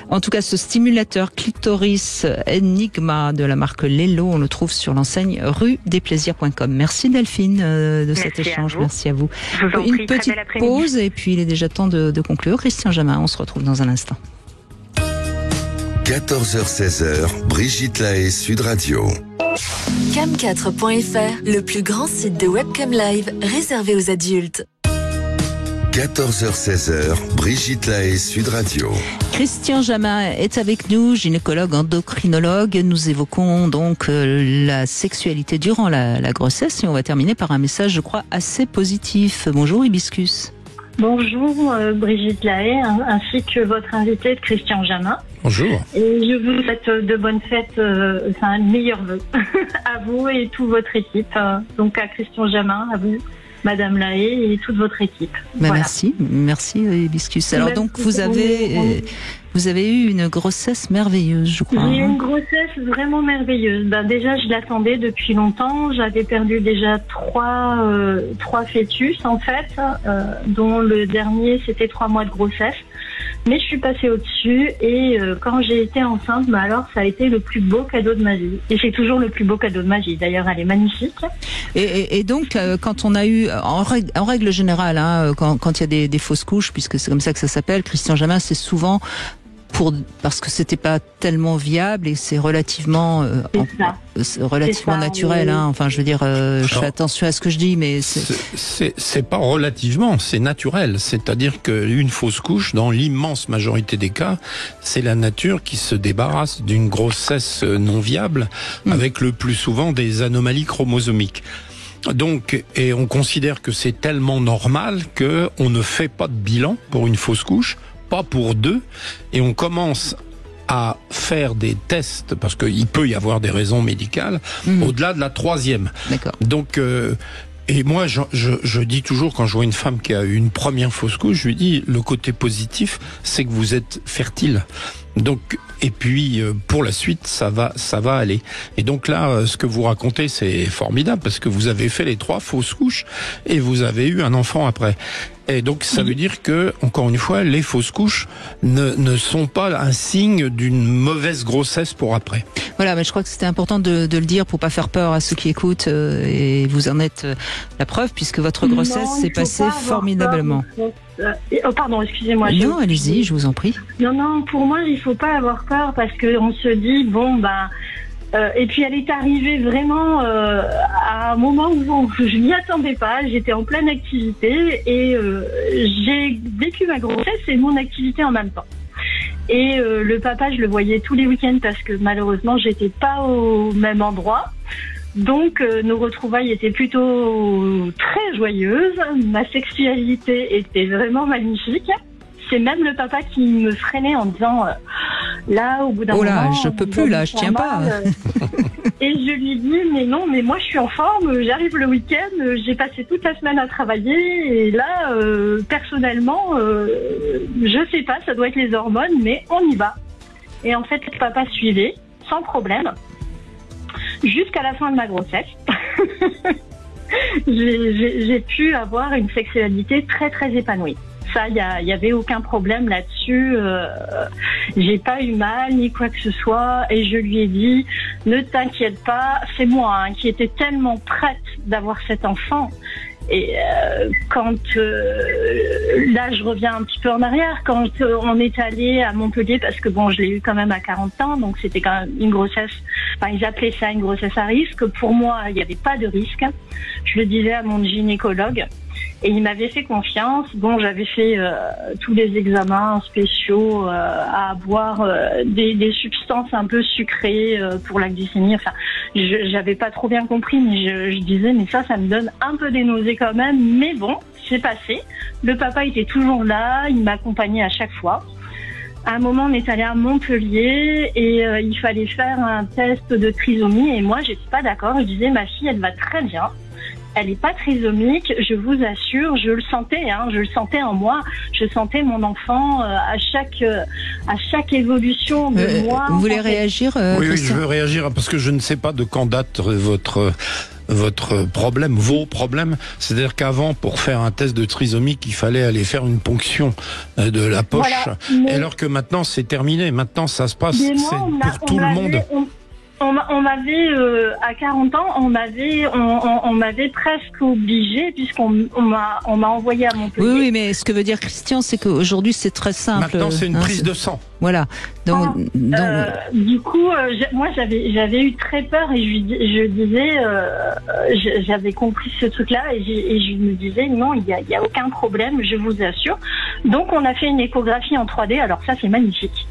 En tout cas, ce stimulateur clitoris Enigma de la marque Lelo, on le trouve sur l'enseigne ruedesplaisirs.com. Merci Delphine de cet échange. Merci à vous. Je vous en prie. Petite pause et puis il est déjà temps de conclure. Christian Jamin, on se retrouve dans un instant. 14h-16h, Brigitte Lahaie, Sud Radio. Cam4.fr, le plus grand site de webcam live réservé aux adultes. 14h-16h, Brigitte Lahaie, Sud Radio. Christian Jamin est avec nous, gynécologue, endocrinologue. Nous évoquons donc la sexualité durant la grossesse et on va terminer par un message, je crois, assez positif. Bonjour Hibiscus. Bonjour Brigitte Lahaie, ainsi que votre invité Christian Jamin. Bonjour. Et je vous souhaite de bonnes fêtes, meilleurs vœux à vous et toute votre équipe. Donc à Christian Jamin, à vous, Madame Lahaie et toute votre équipe. Voilà. Merci Hibiscus. Alors donc vous avez eu une grossesse merveilleuse, je crois. J'ai eu une grossesse vraiment merveilleuse. Déjà, je l'attendais depuis longtemps. J'avais perdu déjà trois fœtus en fait, dont le dernier c'était 3 mois de grossesse. Mais je suis passée au-dessus et quand j'ai été enceinte, alors ça a été le plus beau cadeau de ma vie. Et c'est toujours le plus beau cadeau de ma vie. D'ailleurs, elle est magnifique. Et donc, quand on a eu, en règle générale, quand il y a des fausses couches, puisque c'est comme ça que ça s'appelle, Christian Jamin, c'est souvent parce que c'était pas tellement viable et c'est relativement naturel. Enfin, je veux dire, je fais attention à ce que je dis, mais c'est pas relativement, c'est naturel. C'est-à-dire qu'une fausse couche, dans l'immense majorité des cas, c'est la nature qui se débarrasse d'une grossesse non viable, avec le plus souvent des anomalies chromosomiques. Donc, et on considère que c'est tellement normal que on ne fait pas de bilan pour une fausse couche, pas pour 2, et on commence à faire des tests, parce qu'il peut y avoir des raisons médicales, au-delà de la 3e. D'accord. Donc, et moi, je dis toujours, quand je vois une femme qui a eu une première fausse couche, je lui dis, le côté positif, c'est que vous êtes fertile. Donc, et puis pour la suite, ça va aller. Et donc là, ce que vous racontez, c'est formidable parce que vous avez fait les 3 fausses couches et vous avez eu un enfant après. Et donc ça veut dire que, encore une fois, les fausses couches ne sont pas un signe d'une mauvaise grossesse pour après. Voilà, mais je crois que c'était important de le dire pour pas faire peur à ceux qui écoutent et vous en êtes la preuve puisque votre grossesse s'est passée formidablement. Pardon, excusez-moi. Non, allez-y, je vous en prie. Non, pour moi, il faut pas avoir peur parce que on se dit et puis elle est arrivée vraiment à un moment où je m'y attendais pas. J'étais en pleine activité et j'ai vécu ma grossesse et mon activité en même temps. Et le papa, je le voyais tous les week-ends parce que malheureusement, j'étais pas au même endroit. Donc nos retrouvailles étaient plutôt très joyeuses. Ma sexualité était vraiment magnifique. C'est même le papa qui me freinait en disant là, au bout d'un moment... Oh là, je peux plus, là, je tiens pas. Et je lui dis, mais non, mais moi je suis en forme, j'arrive le week-end, j'ai passé toute la semaine à travailler, et là, personnellement, je sais pas, ça doit être les hormones, mais on y va. Et en fait, le papa suivait, sans problème, jusqu'à la fin de ma grossesse. J'ai pu avoir une sexualité très très épanouie. Ça, il y avait aucun problème là-dessus. J'ai pas eu mal ni quoi que ce soit. Et je lui ai dit, ne t'inquiète pas, c'est moi qui était tellement prête d'avoir cet enfant. Et quand là, je reviens un petit peu en arrière, quand on est allé à Montpellier, parce que bon, je l'ai eu quand même à 40 ans, donc c'était quand même une grossesse. Enfin, ils appelaient ça une grossesse à risque. Pour moi, il n'y avait pas de risque. Je le disais à mon gynécologue. Et il m'avait fait confiance. Bon, j'avais fait tous les examens spéciaux à boire des substances un peu sucrées pour la glycémie. Enfin, j'avais pas trop bien compris, mais je disais, mais ça me donne un peu des nausées quand même. Mais bon, c'est passé. Le papa était toujours là, il m'accompagnait à chaque fois. À un moment, on est allé à Montpellier et il fallait faire un test de trisomie. Et moi, j'étais pas d'accord. Je disais, ma fille, elle va très bien. Elle n'est pas trisomique, je vous assure, je le sentais en moi, je sentais mon enfant à chaque évolution de moi. Vous voulez réagir Oui, je veux réagir parce que je ne sais pas de quand date votre problème, vos problèmes. C'est-à-dire qu'avant, pour faire un test de trisomie, il fallait aller faire une ponction de la poche, voilà, alors que maintenant c'est terminé. Maintenant, ça se passe, c'est pour tout le monde. On m'avait à 40 ans, on m'avait presque obligé puisqu'on m'a envoyé à Montpellier. Oui, mais ce que veut dire Christian, c'est qu'aujourd'hui c'est très simple. Maintenant, c'est une prise de sang. Voilà. Donc, du coup, moi j'avais eu très peur et je disais, j'avais compris ce truc-là et je me disais non, il y a aucun problème, je vous assure. Donc on a fait une échographie en 3D. Alors ça, c'est magnifique.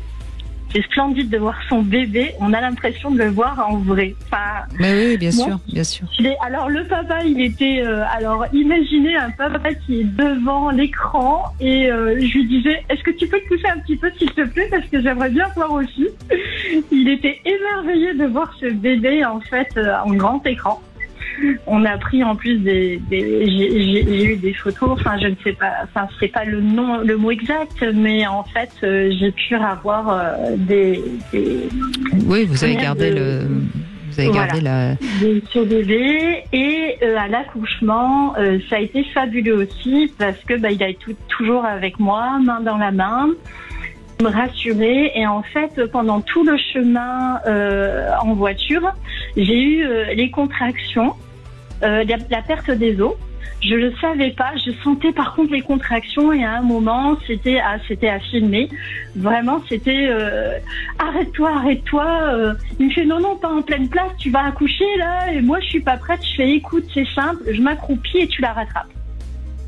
C'est splendide de voir son bébé. On a l'impression de le voir en vrai. Enfin, mais oui, bien sûr. Alors le papa, il était. Alors imaginez un papa qui est devant l'écran et je lui disais, est-ce que tu peux te pousser un petit peu, s'il te plaît, parce que j'aimerais bien voir aussi. Il était émerveillé de voir ce bébé en fait en grand écran. On a pris en plus j'ai eu des photos, enfin je ne sais pas, enfin c'est pas le mot exact, mais en fait j'ai pu avoir des oui, vous avez gardé sur bébé et à l'accouchement ça a été fabuleux aussi parce que il a été toujours avec moi, main dans la main, me rassurer. Et en fait pendant tout le chemin en voiture, j'ai eu les contractions, la perte des os. Je le savais pas, je sentais par contre les contractions et à un moment c'était à filmer. Vraiment c'était arrête-toi. Il me fait non pas en pleine place, tu vas accoucher là. Et moi je suis pas prête. Je fais écoute, c'est simple, je m'accroupis et tu la rattrapes.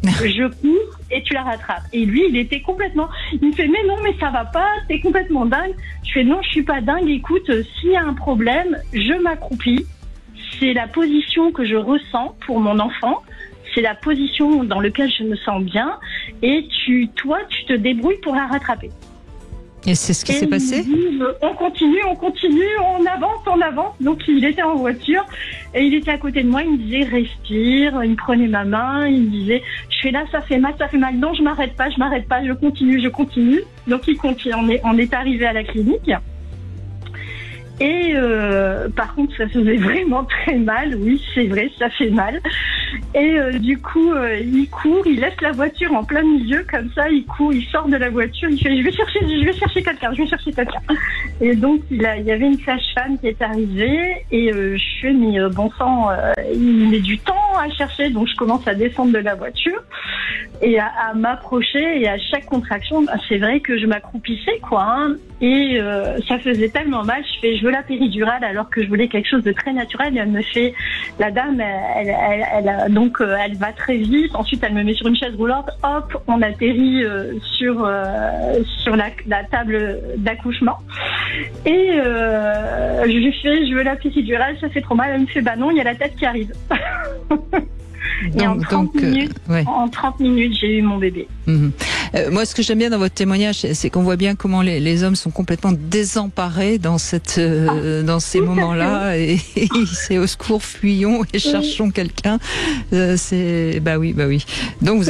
Je cours et tu la rattrapes. Et lui il était complètement, il me fait mais non mais ça va pas, t'es complètement dingue. Je fais non, je suis pas dingue. Écoute, s'il y a un problème, je m'accroupis. C'est la position que je ressens pour mon enfant. C'est la position dans laquelle je me sens bien. Et toi, tu te débrouilles pour la rattraper. Et c'est ce qui s'est passé ? On continue, on avance. Donc il était en voiture et il était à côté de moi. Il me disait respire. Il me prenait ma main. Il me disait je fais là, ça fait mal. Non, je m'arrête pas. Je continue. Donc il continue. On est arrivé à la clinique. Et par contre, ça faisait vraiment très mal. Oui, c'est vrai, ça fait mal. Et du coup, il court, il laisse la voiture en plein milieu, comme ça, il court, il sort de la voiture, il fait je vais chercher quelqu'un. Et donc, il y avait une sage-femme qui est arrivée et je fais mais bon sang, il met du temps à chercher, donc je commence à descendre de la voiture et à m'approcher, et à chaque contraction, c'est vrai que je m'accroupissais quoi, hein, et ça faisait tellement mal. Je veux la péridurale alors que je voulais quelque chose de très naturel. Et elle me fait, la dame, elle va très vite. Ensuite, elle me met sur une chaise roulante. Hop, on atterrit sur la table d'accouchement. Et je lui fais, je veux la péridurale, ça fait trop mal. Elle me fait, bah non, il y a la tête qui arrive. Et en 30 minutes, j'ai eu mon bébé. Moi, ce que j'aime bien dans votre témoignage, c'est qu'on voit bien comment les hommes sont complètement désemparés dans ces moments-là, et c'est au secours, fuyons et cherchons quelqu'un. Bah oui. Donc vous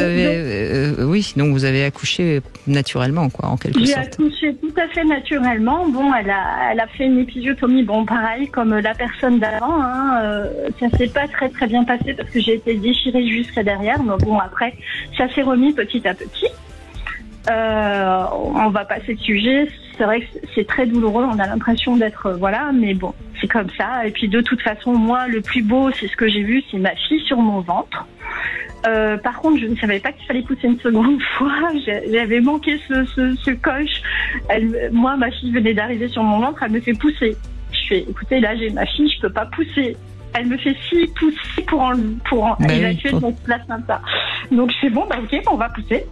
avez accouché naturellement, quoi, en quelque sorte. J'ai accouché tout à fait naturellement. Bon, elle a fait une épisiotomie, bon, pareil comme la personne d'avant. Hein, ça s'est pas très très bien passé parce que j'ai été déchirée jusqu'à derrière. Mais bon, après, ça s'est remis petit à petit. On va passer le sujet. C'est vrai que c'est très douloureux. On a l'impression d'être mais bon, c'est comme ça. Et puis de toute façon, moi, le plus beau, c'est ce que j'ai vu, c'est ma fille sur mon ventre. Par contre, je ne savais pas qu'il fallait pousser une seconde fois. J'avais manqué ce coche. Moi, ma fille venait d'arriver sur mon ventre. Elle me fait pousser. Je fais, écoutez, là, j'ai ma fille, je peux pas pousser. Elle me fait pousser pour évacuer son placenta. Donc je fais bon, bah ok, on va pousser.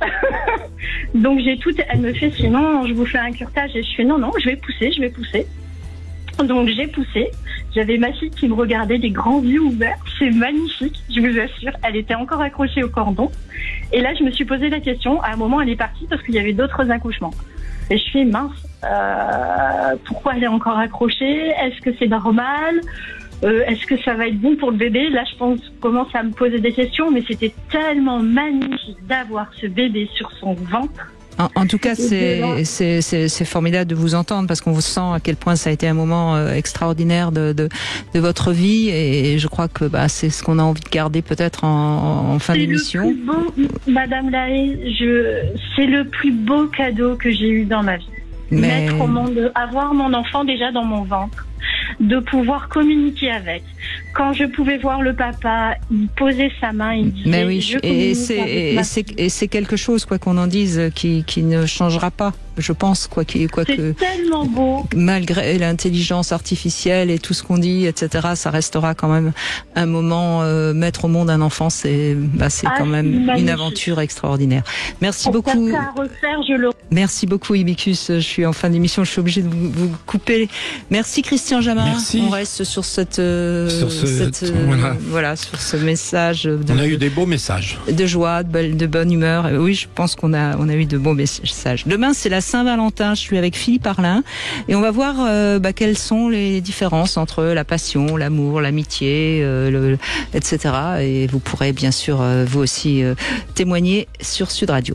Donc j'ai tout, elle me fait sinon je vous fais un curetage et je fais non, je vais pousser. Donc j'ai poussé, j'avais ma fille qui me regardait les grands yeux ouverts, c'est magnifique, je vous assure, elle était encore accrochée au cordon. Et là je me suis posé la question, à un moment elle est partie parce qu'il y avait d'autres accouchements. Et je fais mince, pourquoi elle est encore accrochée? Est-ce que c'est normal? Est-ce que ça va être bon pour le bébé? Là, je commence à me poser des questions, mais c'était tellement magnifique d'avoir ce bébé sur son ventre. En tout cas, c'est formidable de vous entendre parce qu'on vous sent à quel point ça a été un moment extraordinaire de votre vie et je crois que c'est ce qu'on a envie de garder peut-être en fin d'émission. Madame Lahaye, c'est le plus beau cadeau que j'ai eu dans ma vie. Mettre au monde, avoir mon enfant déjà dans mon ventre, de pouvoir communiquer avec. Quand je pouvais voir le papa, il posait sa main, il disait... Mais oui, et c'est quelque chose, quoi qu'on en dise, qui ne changera pas, je pense, c'est tellement beau. Malgré l'intelligence artificielle et tout ce qu'on dit, etc., ça restera quand même un moment, mettre au monde un enfant, c'est quand même une aventure extraordinaire. Merci beaucoup. Merci beaucoup, Ibicus. Je suis en fin d'émission, je suis obligée de vous couper. Merci, Christian Jamin. Merci. On reste sur sur ce message. On a eu des beaux messages. De joie, de bonne humeur. Oui, je pense qu'on a eu de bons messages. Demain, c'est la Saint-Valentin. Je suis avec Philippe Arlin et on va voir quelles sont les différences entre la passion, l'amour, l'amitié, etc. Et vous pourrez bien sûr vous aussi témoigner sur Sud Radio.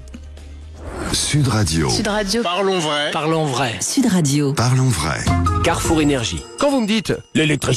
Sud Radio. Sud Radio. Parlons vrai. Sud Radio. Parlons vrai. Carrefour Énergie. Quand vous me dites l'électricité,